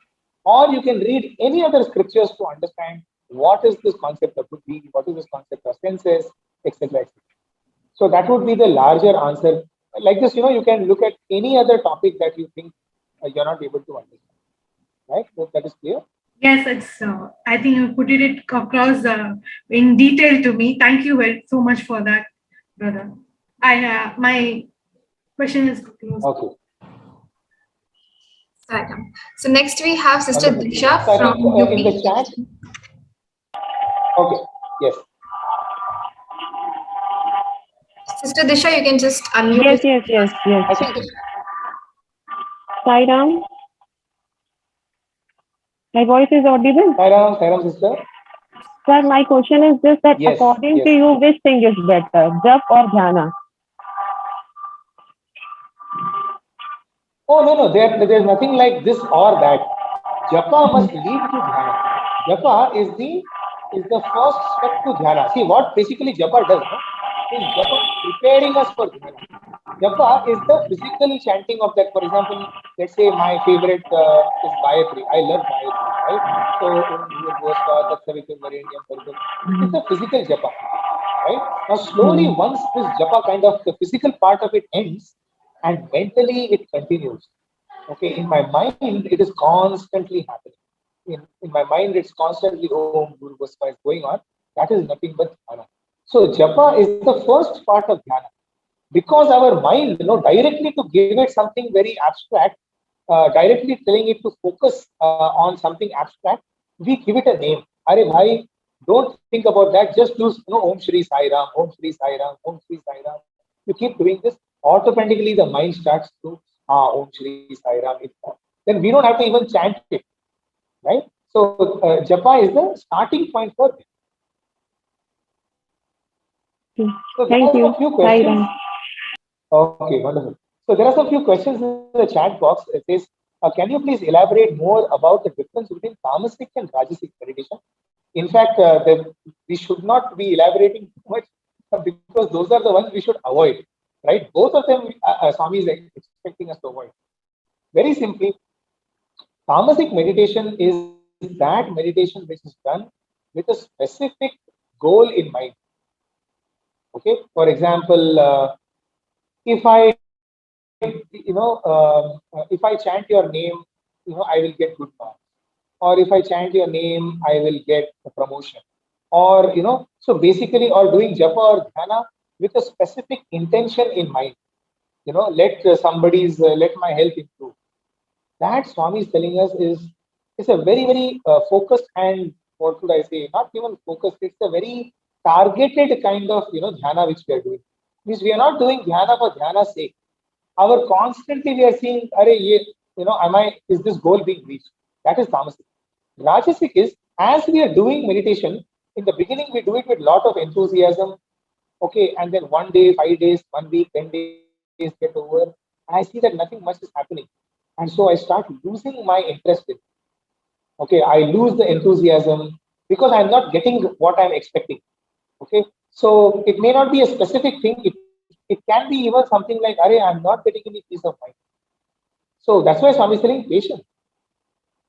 Or you can read any other scriptures to understand what is this concept of Buddhi, what is this concept of senses, etc. So that would be the larger answer. Like this, you can look at any other topic that you think you're not able to understand. Right? So that is clear? Yes, it's. I think you put it across in detail to me. Thank you so much for that, brother. My question is closed. Okay. So next we have Sister Wonderful. Disha So I from think UP. in the chat. Okay. Yes. Sister Disha, you can just unmute. Yes. I think. Sai Ram, my voice is audible. Sairam, sister. Sir, my question is this: that Yes. according Yes. to you, which thing is better, jap or dhyana? Oh no, there's nothing like this or that. Japa must lead to dhyana. Japa is the first step to dhyana. See what basically japa does, no? Is japa preparing us for dhyana. Japa is the physical chanting of that. For example, let's say my favorite is Gayatri. I love Gayatri, right? So it's a physical japa, right? Now slowly, once this japa kind of the physical part of it ends, and mentally it continues. Okay, in my mind, it is constantly happening. In my mind, it's constantly Om Guru Goswami is going on. That is nothing but dhyana. So japa is the first part of dhyana. Because our mind, directly to give it something very abstract, directly telling it to focus on something abstract, we give it a name. Are bhai, Don't think about that. Just use Om Shri Sai Ram, Om Shri Sai Ram, Om Shri Sai Ram. You keep doing this, automatically the mind starts to Om Shri Sai Ram. Then we don't have to even chant it, right? So Japa is the starting point for this. So there are Thank some you. few Sai questions. Ram. Okay, wonderful. So there are some few questions in the chat box. It says, can you please elaborate more about the difference between tamasic and rajasic meditation? In fact, we should not be elaborating too much because those are the ones we should avoid, right? Both of them, Swami is expecting us to avoid. Very simply, tamasic meditation is that meditation which is done with a specific goal in mind. Okay, for example, if I, if I chant your name, I will get good marks. Or if I chant your name, I will get a promotion. Or, so basically, or doing japa or dhyana with a specific intention in mind. Let let my health improve. That Swami is telling us is a very, very focused and what should I say, not even focused, it's a very targeted kind of, dhyana which we are doing. Means we are not doing dhyana for dhyana's sake. Our constantly we are seeing, is this goal being reached? That is tamasic. Rajasic is as we are doing meditation, in the beginning we do it with lot of enthusiasm, okay, and then 1 day, 5 days, 1 week, 10 days get over, and I see that nothing much is happening. And so I start losing my interest in. Okay, I lose the enthusiasm because I'm not getting what I'm expecting. Okay, so it may not be a specific thing, it can be even something like, I'm not getting any peace of mind. So that's why Swami is telling patience.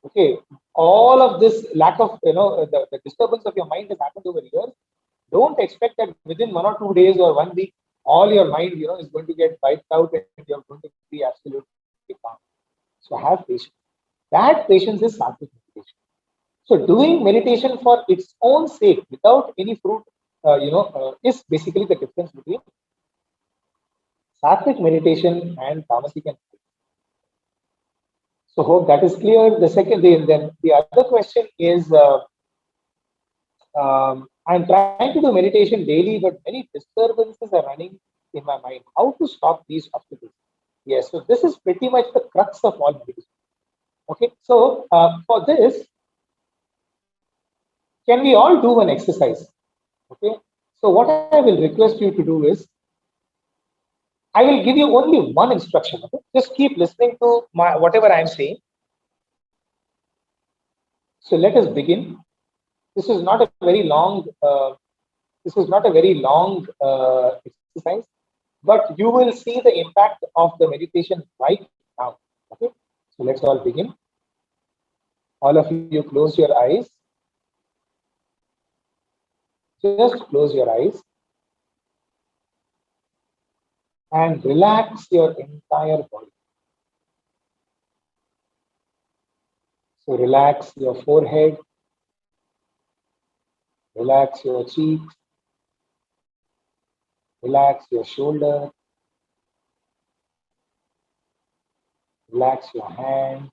Okay, all of this lack of the disturbance of your mind has happened over years. Don't expect that within 1 or 2 days or 1 week all your mind is going to get wiped out and you're going to be absolutely calm. So have patience. That patience is sattvic meditation. So doing meditation for its own sake without any fruit is basically the difference between sattvic meditation and tamasic and. So hope that is clear. The second, then the other question is, I'm trying to do meditation daily, but many disturbances are running in my mind. How to stop these obstacles? Yes, so this is pretty much the crux of all meditation. Okay, so for this, can we all do an exercise? Okay, so what I will request you to do is, I will give you only one instruction. Okay, just keep listening to my whatever I'm saying. So let us begin. This is not a very long. This is not a very long exercise, but you will see the impact of the meditation right now. Okay, so let's all begin. All of you close your eyes. Just close your eyes and relax your entire body. So relax your forehead, relax your cheeks, relax your shoulder, relax your hand.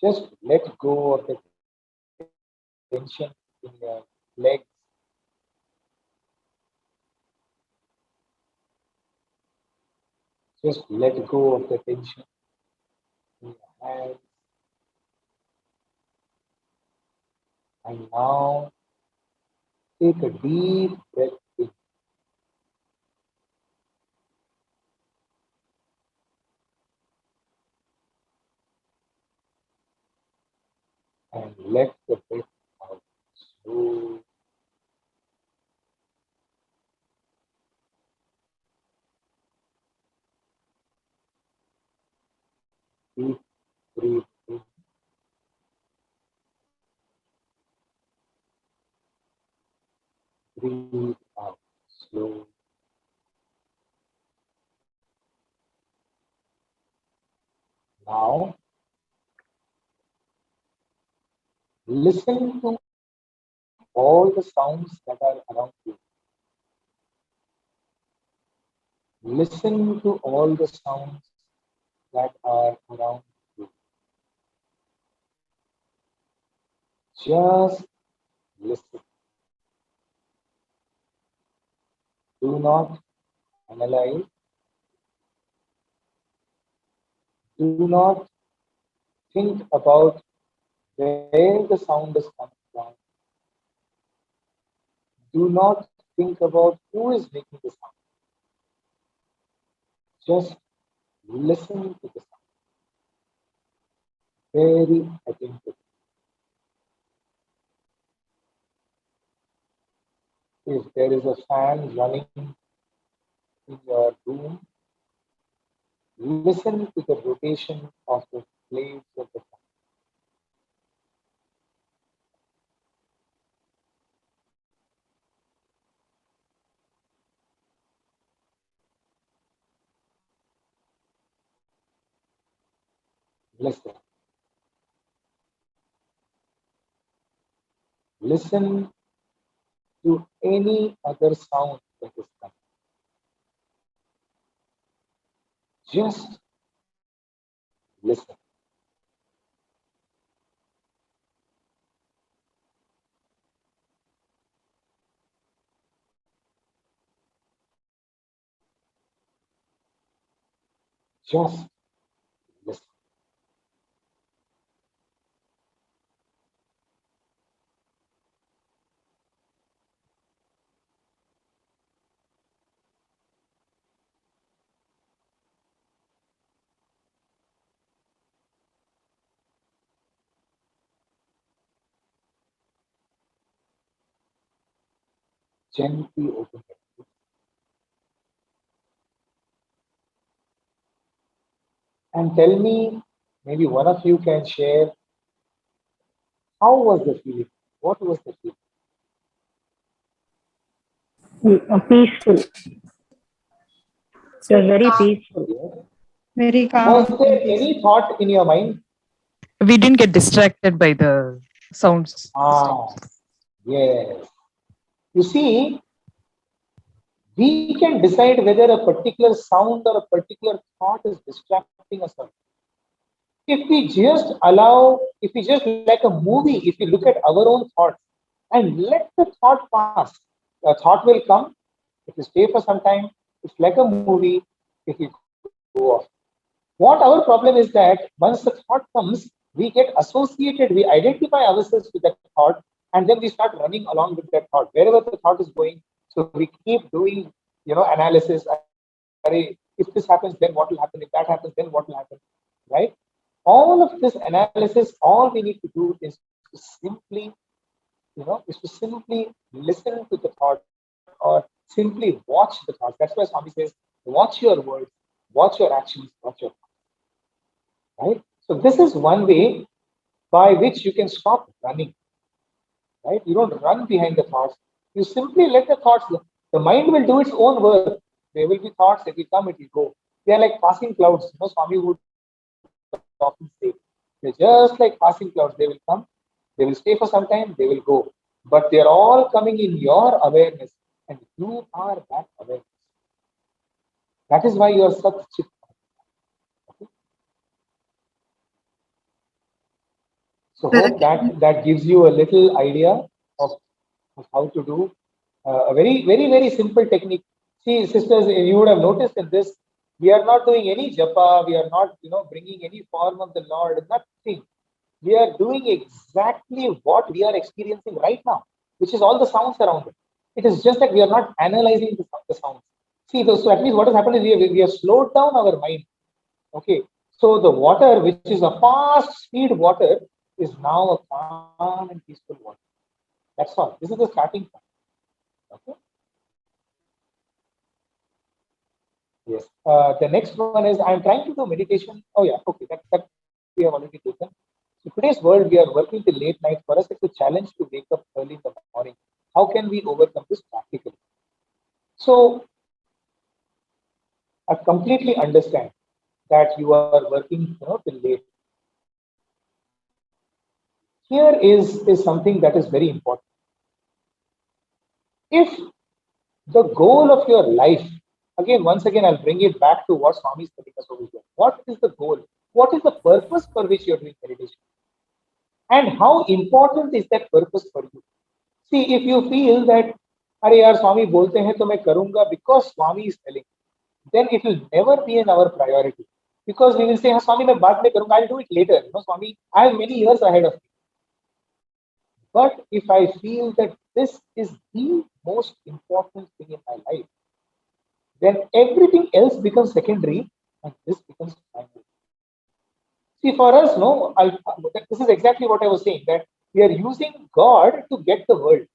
Just let go of the tension in your legs. Just let go of the tension in your hands. And now take a deep breath in and let the breath out. Slow. Deep breathe in, breathe out. Slow. Now listen to all the sounds that are around you. Listen to all the sounds that are around you. Just listen. Do not analyze. Do not think about where the sound is coming from. Do not think about who is making the sound. Just listen to the sound very attentively. If there is a fan running in your room, listen to the rotation of the blades of the fan. Listen. Listen to any other sound that is coming. Just listen. Just listen. Gently open your eyes and tell me, maybe one of you can share, how was the feeling? What was the feeling? Peaceful. It was very Calm. peaceful. Yes. Very Was calm there and peaceful. any thought in your mind? We didn't get distracted by the sounds. Ah, yes. You see, we can decide whether a particular sound or a particular thought is distracting us or not. If we just allow, if we just like a movie, if we look at our own thoughts and let the thought pass, the thought will come, it will stay for some time. It's like a movie, it will go off. What our problem is that once the thought comes, we get associated, we identify ourselves with that thought, and then we start running along with that thought. Wherever the thought is going, so we keep doing, analysis. If this happens, then what will happen? If that happens, then what will happen? Right? All of this analysis, all we need to do is to simply, is to simply listen to the thought or simply watch the thoughts. That's why Swami says, watch your words, watch your actions, watch your thoughts. Right? So this is one way by which you can stop running. Right? You don't run behind the thoughts. You simply let the thoughts go. The mind will do its own work. There will be thoughts, it will come, it will go. They are like passing clouds. Swami would often say, they're just like passing clouds. They will come, they will stay for some time, they will go. But they're all coming in your awareness, and you are that awareness. That is why you are such chit. So hope Correct. that gives you a little idea of how to do a very, very, very simple technique. See, sisters, you would have noticed in this, we are not doing any japa, we are not, bringing any form of the Lord, nothing. We are doing exactly what we are experiencing right now, which is all the sounds around it. It is just that we are not analyzing the sounds. See, so at least what has happened is we have slowed down our mind. Okay, so the water, which is a fast speed water, is now a calm and peaceful water. That's all. This is the starting point. Okay. Yes. The next one is, I'm trying to do meditation. Oh yeah. Okay. That we have already taken. So today's world, we are working till late night. For us, it's a challenge to wake up early in the morning. How can we overcome this practically? So I completely understand that you are working, till late. Here is something that is very important. If the goal of your life, once again, I'll bring it back to what Swami is telling us over here. What is the goal? What is the purpose for which you're doing meditation? And how important is that purpose for you? See, if you feel that, अरे यार स्वामी बोलते हैं तो मैं करूंगा because Swami is telling, then it will never be in our priority. Because we will say, हाँ स्वामी मैं बाद में करूंगा, I'll do it later. No, Swami, I have many years ahead of me. But if I feel that this is the most important thing in my life, then everything else becomes secondary and this becomes primary. See, for us, no, this is exactly what I was saying, that we are using God to get the world.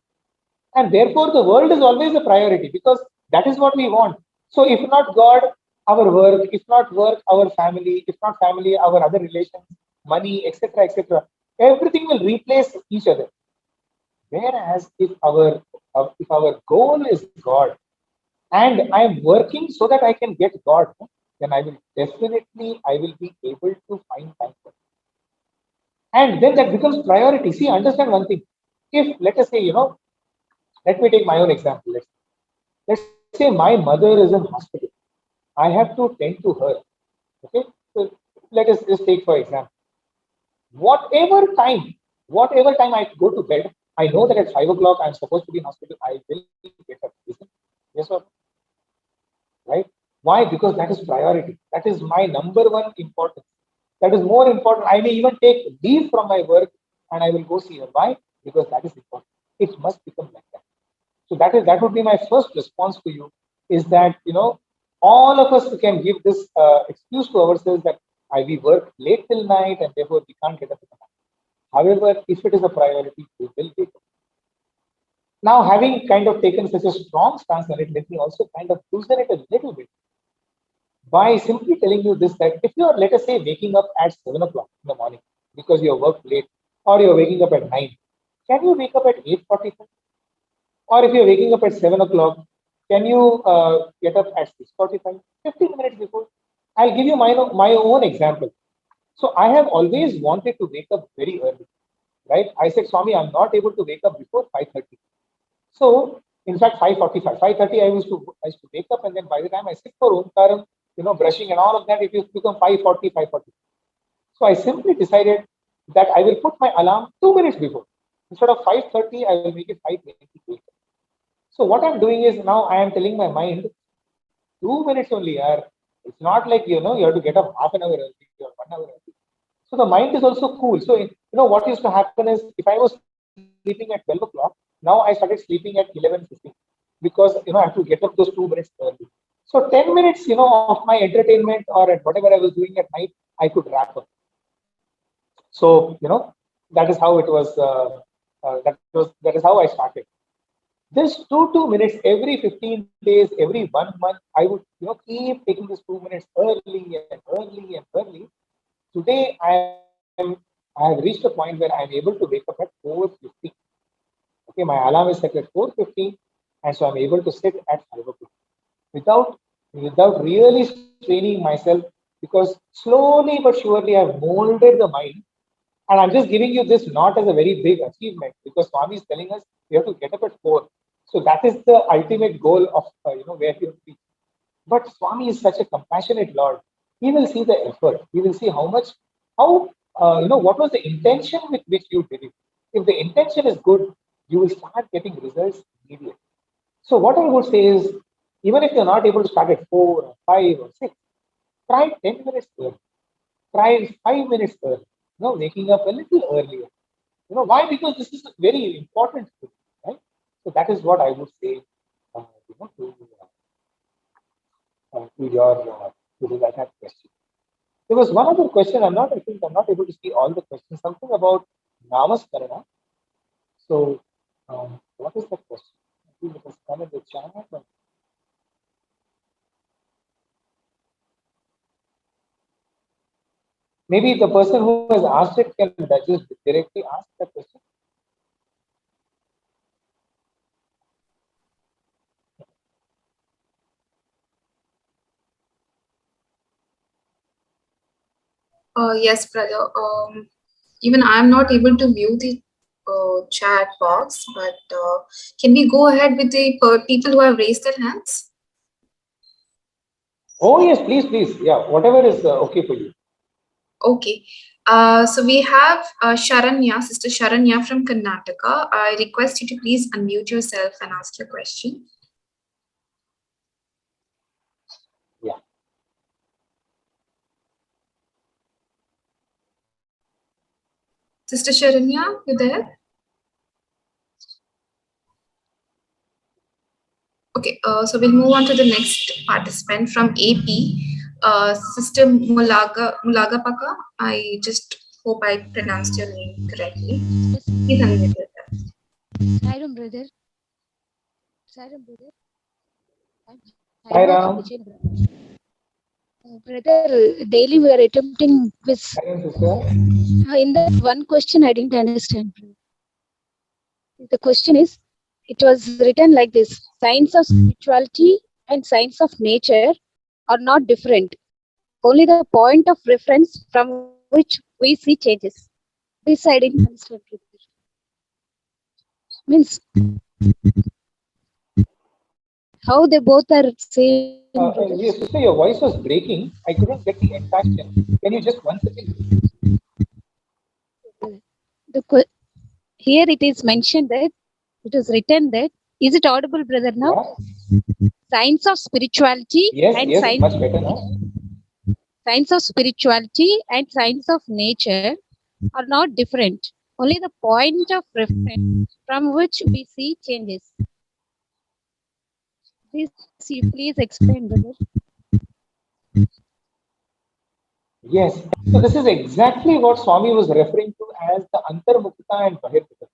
And therefore, the world is always a priority because that is what we want. So, if not God, our work, if not work, our family, if not family, our other relations, money, etc., etc., everything will replace each other. Whereas if our goal is God, and I am working so that I can get God, then I will be able to find time for it. And then that becomes priority. See, understand one thing. If let us say, let me take my own example. Let's say my mother is in hospital. I have to tend to her. Okay, so let us just take for example. Whatever time I go to bed, I know that at 5 o'clock I'm supposed to be in hospital. I will get up. Listen, yes or no? Right? Why? Because that is priority. That is my number one importance. That is more important. I may even take leave from my work and I will go see her. Why? Because that is important. It must become like that. So that would be my first response to you, is that all of us can give this excuse to ourselves that we work late till night and therefore we can't get up in the morning. However, if it is a priority, we will wake up. Now, having kind of taken such a strong stance on it, let me also kind of loosen it a little bit by simply telling you this, that if you are, let us say, waking up at 7 o'clock in the morning because you worked late, or you're waking up at 9, can you wake up at 8:45? Or if you're waking up at 7 o'clock, can you get up at 6:45, 15 minutes before? I'll give you my own example. So I have always wanted to wake up very early, right? I said, Swami, I'm not able to wake up before 5:30. So in fact, 5:45, 5:30, I used to wake up, and then by the time I sit for Omkaram, brushing and all of that, it used to become 5:40, 5:40. So I simply decided that I will put my alarm 2 minutes before. Instead of 5:30, I will make it 5:28. So what I'm doing is, now I am telling my mind, 2 minutes only, yaar. It's not like, you have to get up half an hour early or 1 hour early. So the mind is also cool. So, what used to happen is, if I was sleeping at 12 o'clock, now I started sleeping at 11:15 because, I have to get up those 2 minutes early. So 10 minutes, of my entertainment or at whatever I was doing at night, I could wrap up. So, that is how it was. That is how I started. This 2 minutes every 15 days, every 1 month, I would keep taking this 2 minutes early and early and early. Today I have reached a point where I'm able to wake up at 4:50. Okay, my alarm is set at 4:50, and so I'm able to sit at 5 o'clock without really straining myself, because slowly but surely I've molded the mind. And I'm just giving you this not as a very big achievement, because Swami is telling us you have to get up at 4. So that is the ultimate goal of where you reach. But Swami is such a compassionate Lord. He will see the effort. He will see what was the intention with which you did it. If the intention is good, you will start getting results immediately. So what I would say is, even if you're not able to start at 4 or 5 or 6, try 10 minutes early. Try 5 minutes early. Waking up a little earlier. Why? Because this is a very important thing, right? So that is what I would say to that question. There was one other question. I'm not able to see all the questions. Something about Namaskarana. So, what is the question? I think it has come in the chat. Maybe the person who has asked it can just directly ask that question. Yes, brother. Even I'm not able to view the chat box, but can we go ahead with the people who have raised their hands? Oh yes, please. Yeah, whatever is okay for you. Okay. So we have Sharanya, Sister Sharanya from Karnataka. I request you to please unmute yourself and ask your question. Yeah. Sister Sharanya, you there? Okay, so we'll move on to the next participant from AP, Sister Mulagapaka. I just hope I pronounced your name correctly. Yes. Please unmute yourself. Sairam, brother. Sairam, brother. I'm Hi Haima from Ram. Vijayanagar. Brother, daily we are attempting quiz. Hi Ram, sister. In that one question, I didn't understand. The question is, it was written like this: science of spirituality and science of nature are not different. Only the point of reference from which we see changes. This I didn't understand. Means how they both are same, brother. Yes, sister, your voice was breaking. I couldn't get the entire question. Can you just once again repeat? Here it is mentioned that it is written that, is it audible, brother? Now, Yeah. science of spirituality Yes, and yes, much better now. science of spirituality and science of nature are not different. Only the point of reference from which we see changes. This you please explain, brother. Yes. So this is exactly what Swami was referring to as the Antarmukta and Bahirmukta.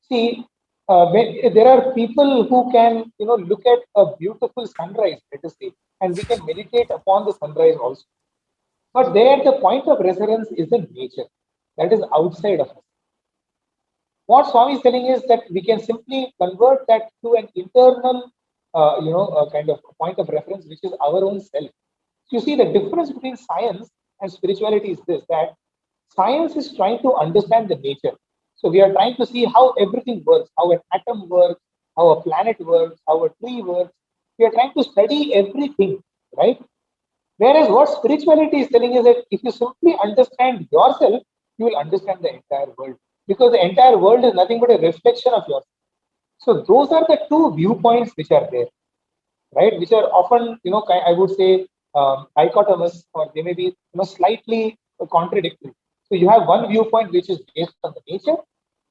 See, when there are people who can, look at a beautiful sunrise, let us say, and we can meditate upon the sunrise also. But there, the point of reference is in nature, that is outside of us. What Swami is telling is that we can simply convert that to an internal, kind of point of reference, which is our own self. You see, the difference between science and spirituality is this: that science is trying to understand the nature. So we are trying to see how everything works, how an atom works, how a planet works, how a tree works. We are trying to study everything, right? Whereas what spirituality is telling is that if you simply understand yourself, you will understand the entire world. Because the entire world is nothing but a reflection of yourself. So those are the two viewpoints which are there, right? Which are often, I would say, dichotomous, or they may be, slightly contradictory. So you have one viewpoint which is based on the nature,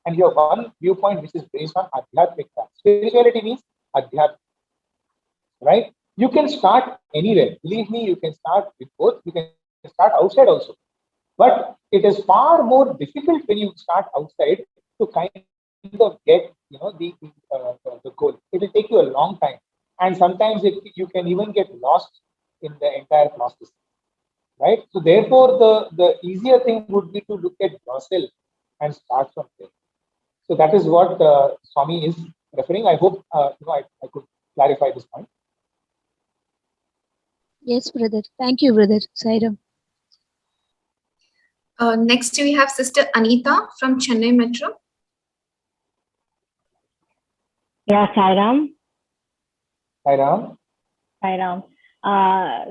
and you have one viewpoint which is based on adhyatmikta. Spirituality means adhyatmika, right? You can start anywhere. Believe me, you can start with both. You can start outside also. But it is far more difficult when you start outside to kind of get, the goal. It will take you a long time, and sometimes you can even get lost in the entire process, right? So therefore, the easier thing would be to look at yourself and start from there. So that is what Swami is referring. I hope I could clarify this point. Yes, brother. Thank you, brother. Sairam. Next, we have Sister Anita from Chennai Metro. Yeah, Sairam. Hi Ram. Sairam.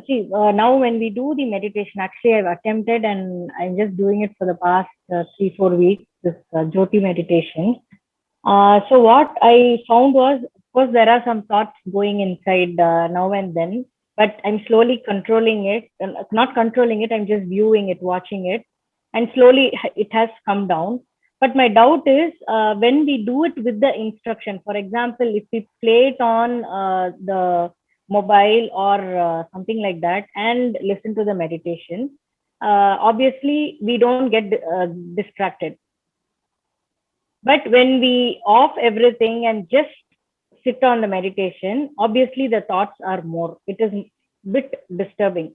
See, now when we do the meditation, actually I've attempted and I'm just doing it for the past 3-4 weeks, this Jyoti meditation. So what I found was, of course, there are some thoughts going inside now and then, but I'm slowly controlling it. Not controlling it, I'm just viewing it, watching it, and slowly it has come down. But my doubt is when we do it with the instruction, for example, if we play it on the mobile or something like that and listen to the meditation, obviously we don't get distracted. But when we off everything and just sit on the meditation, obviously the thoughts are more. It is a bit disturbing.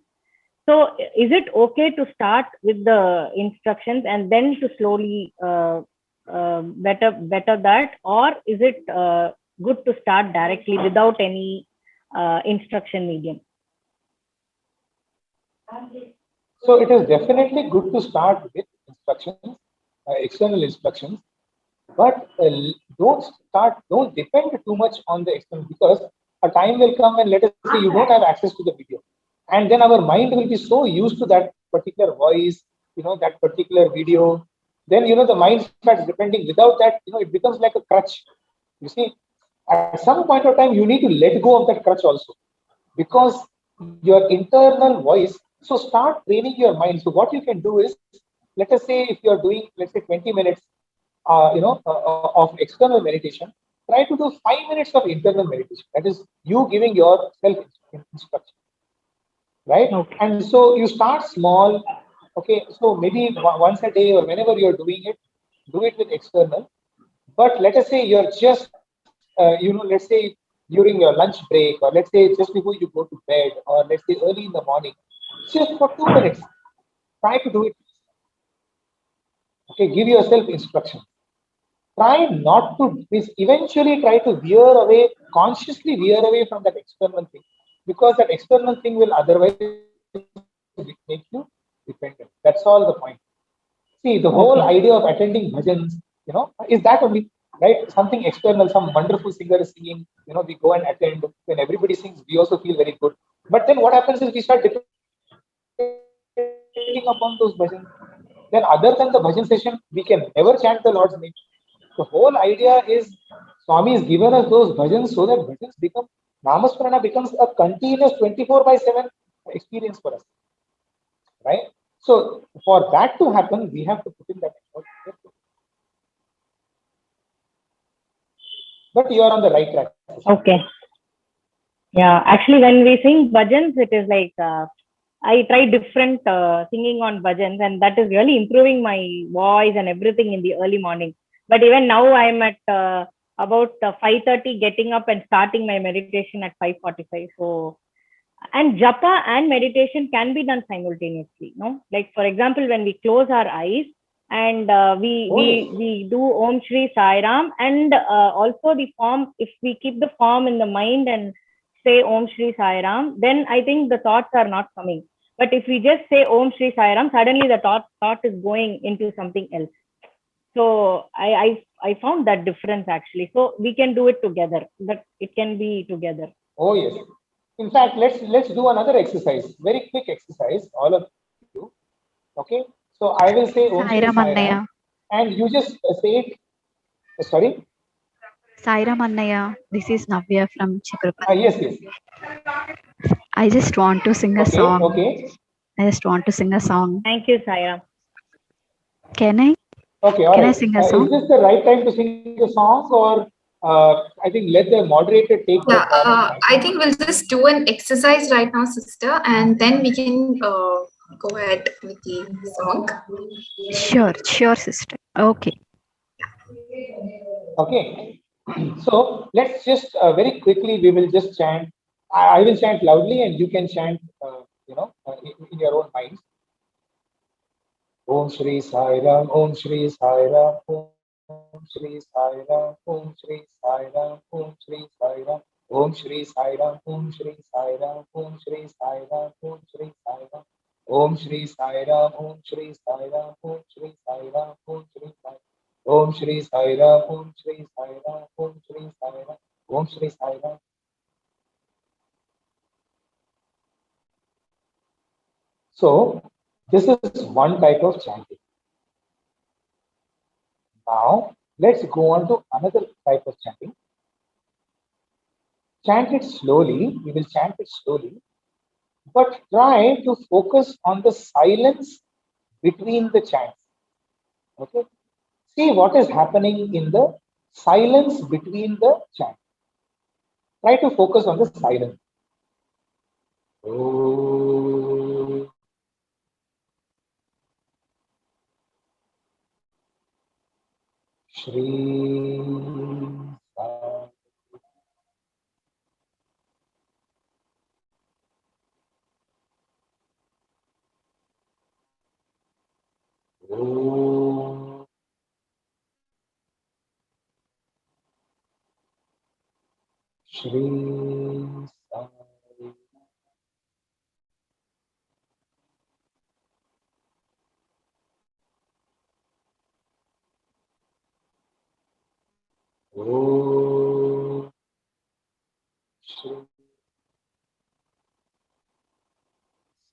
So is it okay to start with the instructions and then to slowly better that, or is it good to start directly without any instruction medium? So it is definitely good to start with instructions, external instructions, but don't depend too much on the external, because a time will come when, let us say, you don't have access to the video, and then our mind will be so used to that particular voice that particular video, then the mind starts depending. Without that, it becomes like a crutch. You see, at some point of time, you need to let go of that crutch also, because your internal voice. So start training your mind. So what you can do is, let us say if you are doing, let's say 20 minutes, of external meditation, try to do 5 minutes of internal meditation. That is you giving yourself instruction, right? Okay. And so you start small. Okay, so maybe once a day or whenever you're doing it, do it with external. But let us say you're just, let's say during your lunch break, or let's say just before you go to bed, or let's say early in the morning, just for 2 minutes, try to do it. Okay, give yourself instruction. Try not to, means eventually try to veer away, consciously veer away from that external thing, because that external thing will otherwise make you dependent. That's all the point. See, the whole idea of Okay. attending bhajans, is that only, right? Something external, some wonderful singer is singing, we go and attend. When everybody sings, we also feel very good. But then what happens is we start depending upon those bhajans. Then other than the bhajan session, we can never chant the Lord's name. The whole idea is Swami has given us those bhajans so that bhajans become, Namasmarana becomes a continuous 24/7 experience for us, right? So for that to happen, we have to put in that effort. But you are on the right track, sister. Okay. Yeah. Actually, when we sing bhajans, it is like I try different singing on bhajans, and that is really improving my voice and everything in the early morning. But even now, I'm at about 5:30, getting up and starting my meditation at 5:45. So, and japa and meditation can be done simultaneously. No, like for example, when we close our eyes and we do Om Shri Sai Ram, and also the form. If we keep the form in the mind and say Om Shri Sai Ram, then I think the thoughts are not coming. But if we just say Om Shri Sai Ram, suddenly the thought is going into something else. So I found that difference actually. So we can do it together. That it can be together. Oh yes. In fact, let's do another exercise. Very quick exercise, all of you. Okay. So I will say Om Shri Sai Sairam Ram, Annaya. and you just say it. Sorry. Sairam Annaya. This is Navya from Chakrapati. Yes, yes. I just want to sing a Okay, song. okay. I just want to sing a song. Thank you, Saira. Can I? Okay, all Can I right. sing a Is song? this the right time to sing the song, or I think let the moderator take that Yeah, format right I now? think we'll just do an exercise right now, sister, and then we can go ahead with the song. Sure, sister. Okay. Okay. So let's just very quickly, we will just chant. I will chant loudly, and you can chant, in your own minds. Om Shri Sai Ram, Om Shri Sai Ram, Om Shri Sai Ram, Om Shri Sai Ram, Om Shri Sai Ram, Om Shri Sai Ram, Om Shri Sai Ram, Om Shri Sai Ram, Om Shri Sai Ram, Om Shri Sai Ram, Om Shri Sai Ram, Om Shri Sai Om Shri Sai Ram, Om Shri Sai Ram, Om Shri Sai Ram, Om Shri Sai Ram. So this is one type of chanting. Now let's go on to another type of chanting. Chant it slowly. We will chant it slowly, but try to focus on the silence between the chants. Okay. See what is happening in the silence between the chants. Try to focus on the silence. Oh. Shri Sai. Oh. Shri Sai. Oh. Shri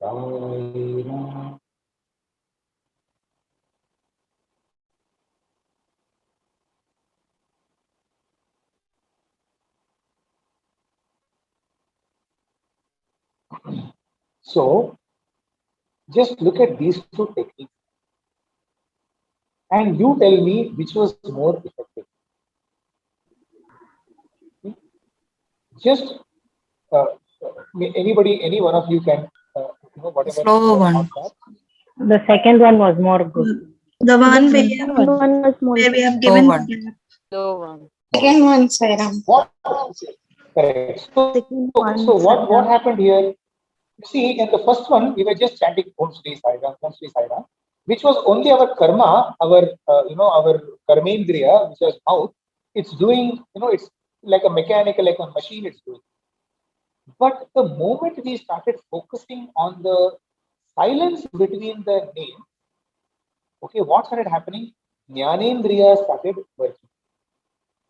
Sai Ram. So just look at these two techniques and you tell me which was more effective. Just uh, anybody, any one of you can, whatever Slow your one. thoughts are. The second one was more good. The one The where, second one was more where we have Slow given one. the gap. Slow one. Second one, Sairam. What? Correct. second So one, what Sairam. happened here? You see, in the first one, we were just chanting Om Shri Sai Ram, Om Shri Sai Ram, which was only our karma, our our karmendriya, which was mouth. It's doing, it's like a mechanical, like a machine. It's doing. But the moment we started focusing on the silence between the names, okay, what started happening? Jnanendriya started working.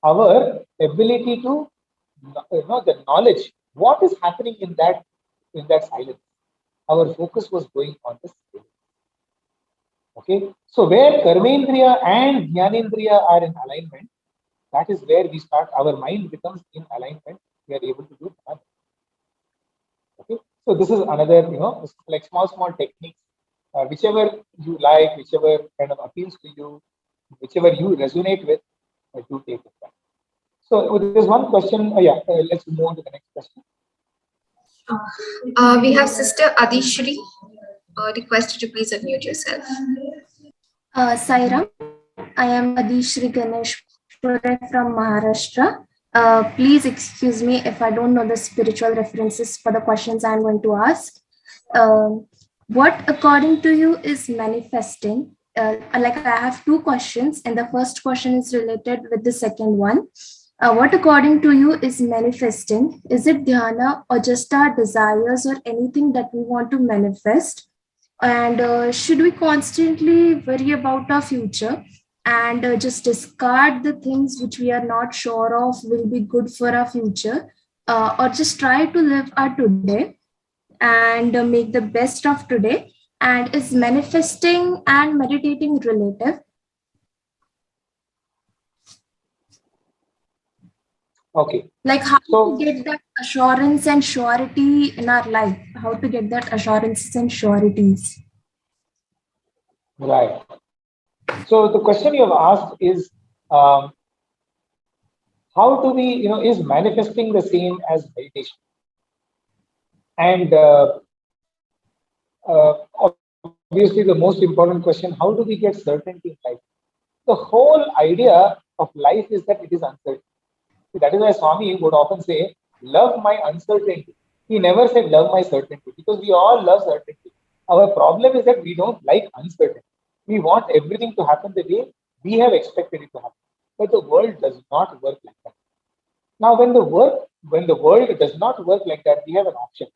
Our ability to, the knowledge, what is happening in that silence. Our focus was going on the silence. Okay, so where karmendriya and jnanendriya are in alignment, that is where we start. Our mind becomes in alignment. We are able to do that. Okay, so this is another, like small techniques, whichever you like, whichever kind of appeals to you, whichever you resonate with, do take it. So there's one question. Let's move on to the next question. We have Sister Adishri. Requested to please unmute yourself. Sairam, I am Adishri Ganeshwara from Maharashtra. Please excuse me if I don't know the spiritual references for the questions I'm going to ask. What, according to you, is manifesting? Like I have two questions, and the first question is related with the second one. What, according to you, is manifesting? Is it dhyana or just our desires or anything that we want to manifest? And should we constantly worry about our future and just discard the things which we are not sure of will be good for our future, or just try to live our today and make the best of today? And is manifesting and meditating relative? Okay. Like how to get that assurance and surety in our life? How to get that assurances and sureties? Right. So the question you have asked is, how do we, is manifesting the same as meditation? And obviously, the most important question: how do we get certainty in life? The whole idea of life is that it is uncertain. That is why Swami would often say, "Love my uncertainty." He never said, "Love my certainty," because we all love certainty. Our problem is that we don't like uncertainty. We want everything to happen the way we have expected it to happen. But the world does not work like that. Now, when the world does not work like that, we have an option.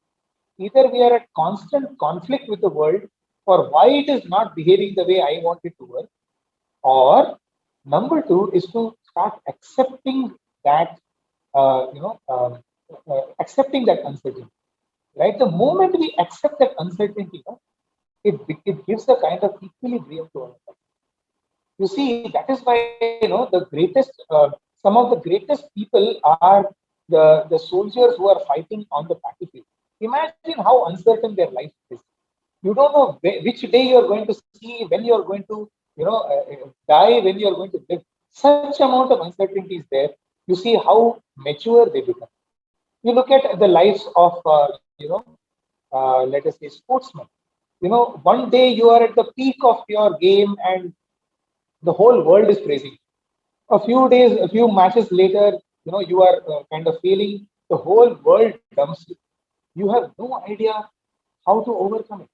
Either we are at constant conflict with the world for why it is not behaving the way I want it to work, or number two is to start accepting that, accepting that uncertainty. Right? The moment we accept that uncertainty, it gives a kind of equilibrium to our life. You see, that is why the greatest, some of the greatest people are the soldiers who are fighting on the battlefield. Imagine how uncertain their life is. You don't know which day you are going to see, when you are going to, die, when you are going to live. Such amount of uncertainty is there. You see how mature they become. You look at the lives of, let us say, sportsmen. One day you are at the peak of your game and the whole world is praising you. A few matches later, you are kind of feeling the whole world dumps you. You have no idea how to overcome it,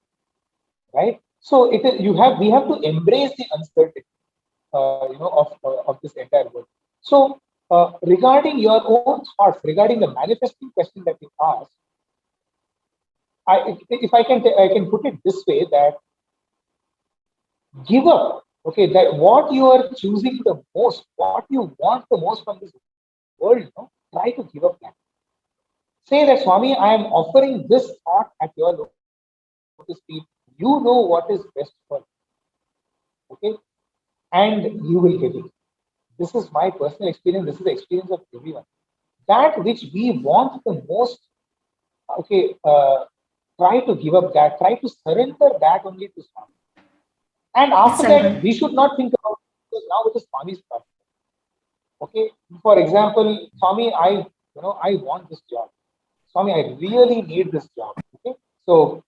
right? So we have to embrace the uncertainty, of this entire world. So regarding your own thoughts, regarding the manifesting question that you asked, if I can put it this way, that give up. Okay, that what you are choosing the most, what you want the most from this world, try to give up that. Say that, Swami, I am offering this thought at your lotus feet. You know what is best for you. Okay, and you will get it. This is my personal experience. This is the experience of everyone. That which we want the most, okay, try to give up that, try to surrender that only to Swami. And after Yes, that, Sairam. we should not think about it, because now it is Swami's problem. Okay. For example, Swami, I want this job. Swami, I really need this job. Okay. So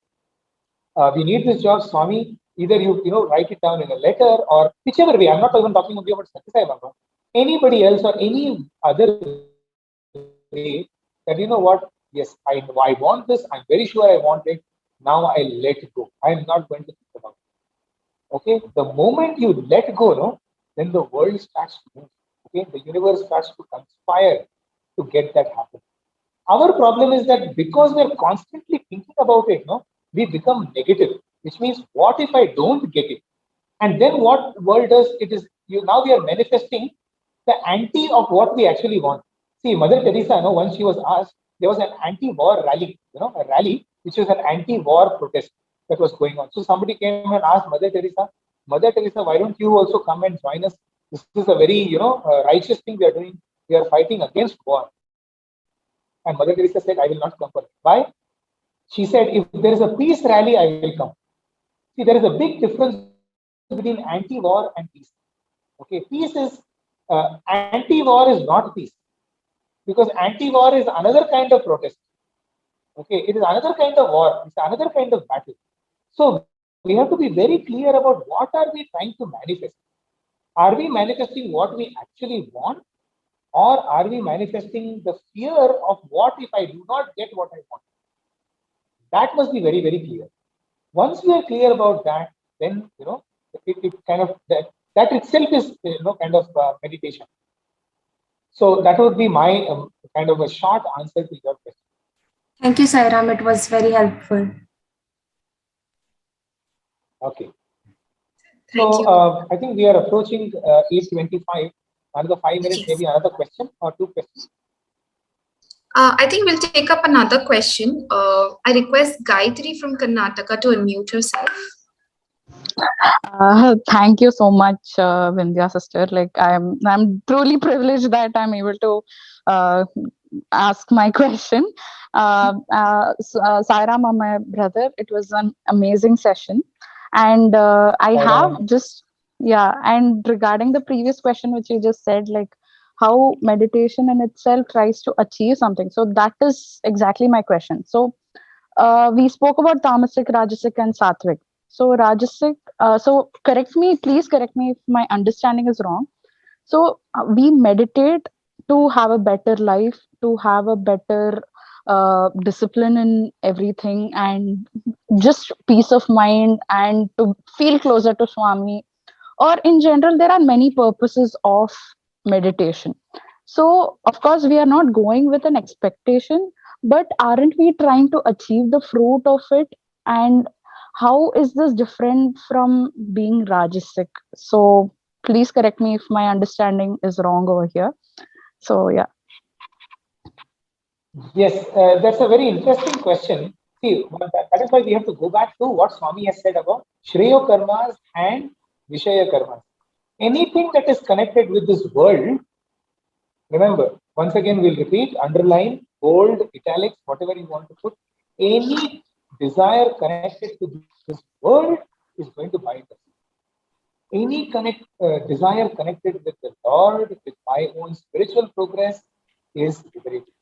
we need this job, Swami. Either you write it down in a letter or whichever way. I'm not even talking only about Sathya Sai Baba. Anybody else or any other way that what? Yes, I want this. I'm very sure I want it. Now I let it go. I'm not going to think about it. Okay, the moment you let go, no, then the world starts to move. Okay, the universe starts to conspire to get that happen. Our problem is that because we're constantly thinking about it, no, we become negative, which means what if I don't get it? And then what world does it is you now we are manifesting the anti of what we actually want. See, Mother Teresa, no, once she was asked, there was an anti-war rally, a rally which was an anti-war protest that was going on. So somebody came and asked Mother Teresa, why don't you also come and join us? This is a very, righteous thing we are doing. We are fighting against war. And Mother Teresa said, I will not come for it. Why? She said, if there is a peace rally, I will come. See, there is a big difference between anti-war and peace. Okay, peace is anti-war is not peace, because anti-war is another kind of protest. Okay, it is another kind of war. It's another kind of battle. So we have to be very clear about what are we trying to manifest. Are we manifesting what we actually want, or are we manifesting the fear of what if I do not get what I want? That must be very, very clear. Once we are clear about that, then it kind of that itself is kind of meditation. So that would be my kind of a short answer to your question. Thank you, Sairam. It was very helpful. Okay. Thank So you. I think we are approaching 8:25. Another 5 minutes, Yes. maybe another question or two questions. I think we'll take up another question. I request Gayatri from Karnataka to unmute herself. Thank you so much, Vindhya sister. Like I'm truly privileged that I'm able to uh, ask my question. Sairam, my brother, it was an amazing session, and I have Sairam. just And regarding the previous question which you just said, like how meditation in itself tries to achieve something, so that is exactly my question. So we spoke about tamasic, rajasic, and sattvic. So rajasic. So please correct me if my understanding is wrong. So we meditate to have a better life, to have a better discipline in everything, and just peace of mind, and to feel closer to Swami. Or in general, there are many purposes of meditation. So of course we are not going with an expectation, but aren't we trying to achieve the fruit of it? And how is this different from being rajasic? So please correct me if my understanding is wrong over here. So yeah. Yes, that's a very interesting question. See, that is why we have to go back to what Swami has said about Shreyo Karmas and Vishaya Karmas. Anything that is connected with this world, remember, once again, we'll repeat, underline, bold, italics, whatever you want to put, any desire connected to this world is going to bind us. Any desire connected with the Lord, with my own spiritual progress, is liberating.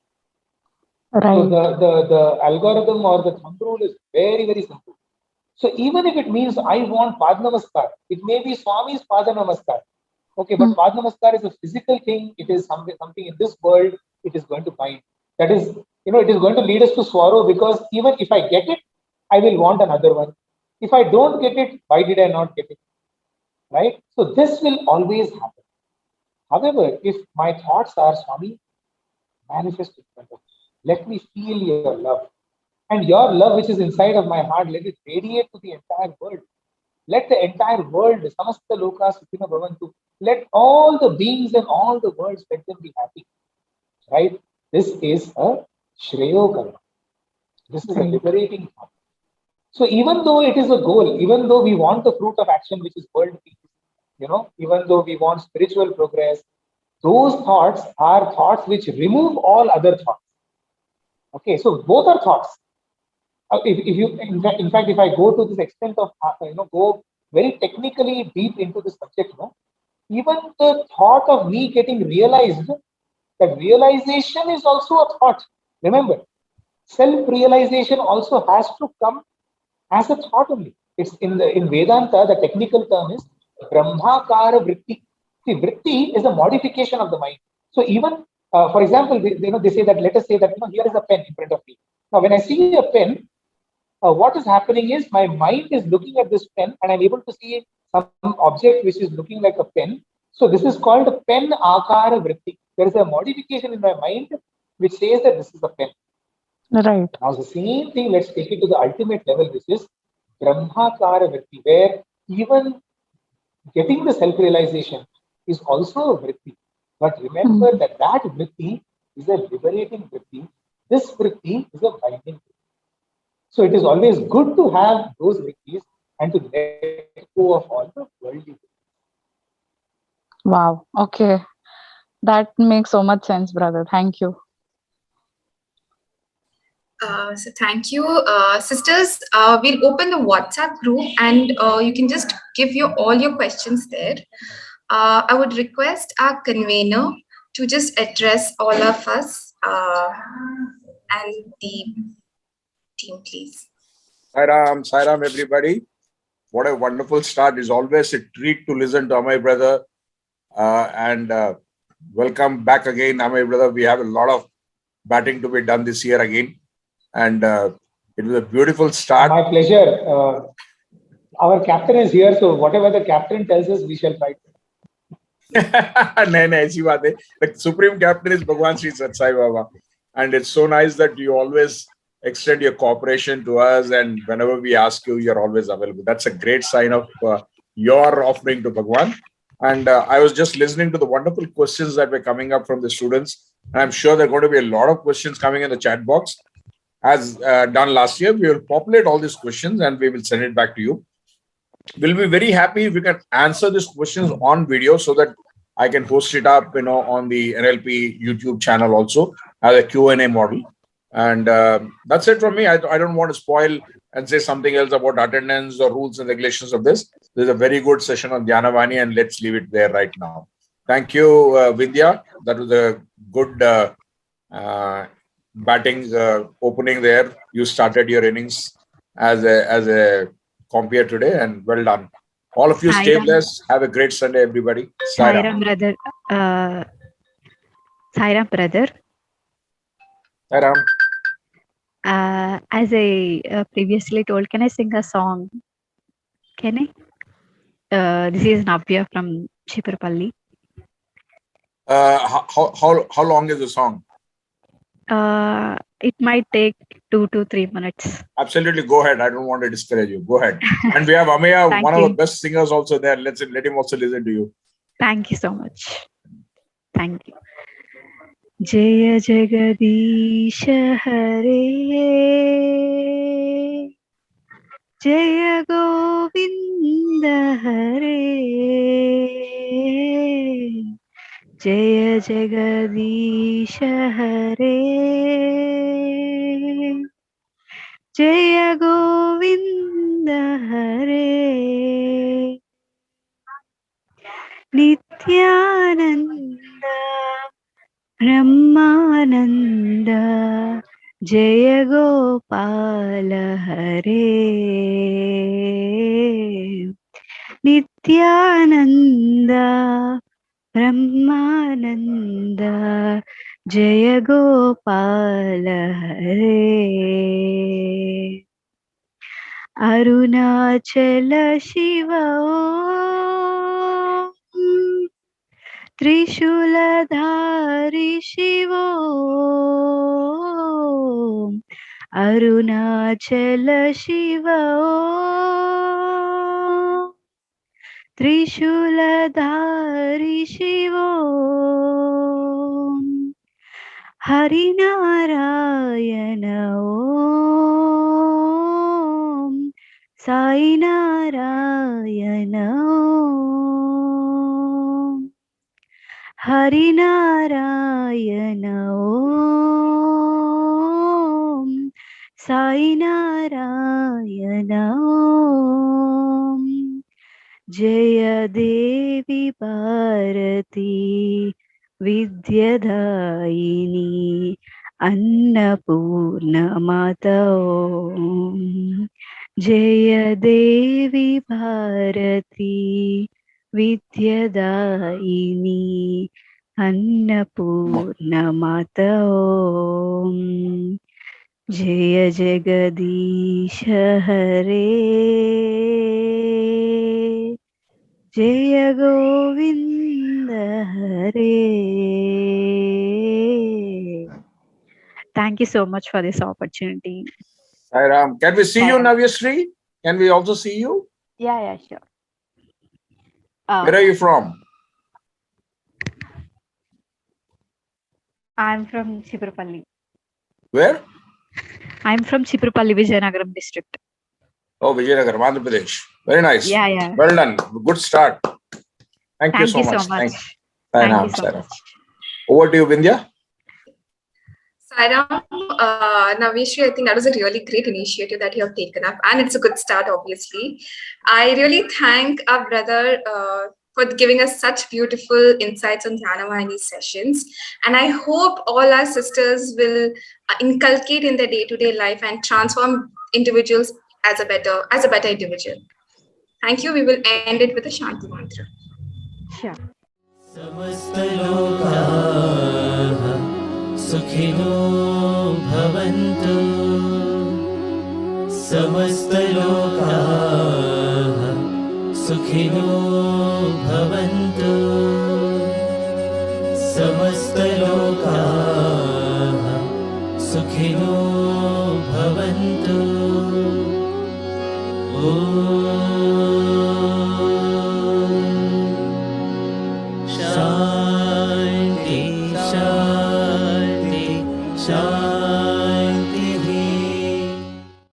Right. So the algorithm or the thumb rule is very, very simple. So even if it means I want Pad Namaskar, it may be Swami's Pada Namaskar. Okay, but Pad Namaskar is a physical thing. It is something in this world. It is going to bind. That is, it is going to lead us to sorrow, because even if I get it, I will want another one. If I don't get it, why did I not get it? Right? So this will always happen. However, if my thoughts are, Swami, manifest in front of me. Let me feel your love. And your love, which is inside of my heart, let it radiate to the entire world. Let the entire world, samasta loka sukhina bhavantu, let all the beings and all the worlds, let them be happy. Right? This is a Shreyo Karma. This is a liberating thought. So even though it is a goal, even though we want the fruit of action, which is world peace, even though we want spiritual progress, those thoughts are thoughts which remove all other thoughts. Okay, so both are thoughts. if you, in fact, if I go to this extent of, go very technically deep into the subject, even the thought of me getting realized, that realization is also a thought. Remember, self-realization also has to come as a thought only. It's in Vedanta, the technical term is Brahmakara Vritti. See, Vritti is a modification of the mind. So even, for example, they say that, let us say that, here is a pen in front of me. Now, when I see a pen, what is happening is my mind is looking at this pen and I'm able to see some object which is looking like a pen. So this is called a pen akara vritti. There is a modification in my mind which says that this is a pen. Right. Now the same thing, let's take it to the ultimate level, which is brahmakara vritti, where even getting the self-realization is also a vritti. But remember that vritti is a liberating vritti. This vritti is a binding vritti. So it is always good to have those vrittis and to let go of all the worldly vrittis. Wow. Okay. That makes so much sense, brother. Thank you. So thank you, sisters. We'll open the WhatsApp group, and you can just give all your questions there. I would request our convener to just address all of us and the team, please. Sairam, everybody. What a wonderful start. It's always a treat to listen to Amey brother. And welcome back again, Amey brother. We have a lot of batting to be done this year again. And it was a beautiful start. My pleasure. Our captain is here, so whatever the captain tells us, we shall try. The supreme captain is Bhagawan Sri Sathya Sai Baba. And it's so nice that you always extend your cooperation to us, and whenever we ask you, you're always available. That's a great sign of your offering to Bhagawan. And I was just listening to the wonderful questions that were coming up from the students. And I'm sure there are going to be a lot of questions coming in the chat box. As done last year, we will populate all these questions and we will send it back to you. We'll be very happy if we can answer these questions on video so that I can post it up, on the NLP YouTube channel also as a Q&A model. And that's it from me. I don't want to spoil and say something else about attendance or rules and regulations of this. This is a very good session on Dhyana Vahini, and let's leave it there right now. Thank you, Vidya. That was a good batting opening there. You started your innings as a compere today, and well done. All of you stay blessed. Have a great Sunday, everybody. Sairam brother. Sairam brother. Sairam. As I previously told, can I sing a song? Can I? This is Navya from Chipurpalli. How long is the song? It might take 2 to 3 minutes. Absolutely, go ahead. I don't want to discourage you. Go ahead. And we have Amey, one of the best singers also there. Let him also listen to you. Thank you so much. Thank you. Jaya Jagadisha Hare, Jaya Govinda Hare, Jaya Jagadisha Hare, Jaya Govinda Hare, Nityananda Brahmananda, Jaya Gopala Hare, Nityananda Brahmananda, Jaya Gopala Hare, Arunachala Shiva Trishooladhari Shivo, Arunachala Shiva, Trishooladhari Shivo, Harinarayana Om, Sai Narayana Om, Harinarayana Om, Sai Narayana Om. Jaya Devi Bharati Vidyadayini Annapurna Mata Om. Jaya Devi Bharati Vidyadayini Annapurna Mata Om. Jaya Jagadisha Hare Jaya Govinda Hare. Thank you so much for this opportunity. Sai Ram. Can we see you, Navyasri? Can we also see you? Yeah, sure. Where are you from? I'm from Chiprapalli. Where? I'm from Chiprapalli, Vijayanagaram district. Oh, Vijayanagaram, Andhra Pradesh. Very nice. Yeah. Well done. Good start. Thank you so much. Thank you so much. Over to you, Vindhya. Sairam, Navishri, I think that was a really great initiative that you have taken up, and it's a good start, obviously. I really thank our brother for giving us such beautiful insights on Dhyana Vahini sessions, and I hope all our sisters will inculcate in their day-to-day life and transform individuals as a better individual. Thank you. We will end it with a Shanti mantra. Sure. सुखिनो भवन्तु समस्तलोकाः सुखिनो भवन्तु समस्तलोकाः सुखिनो भवन्तु।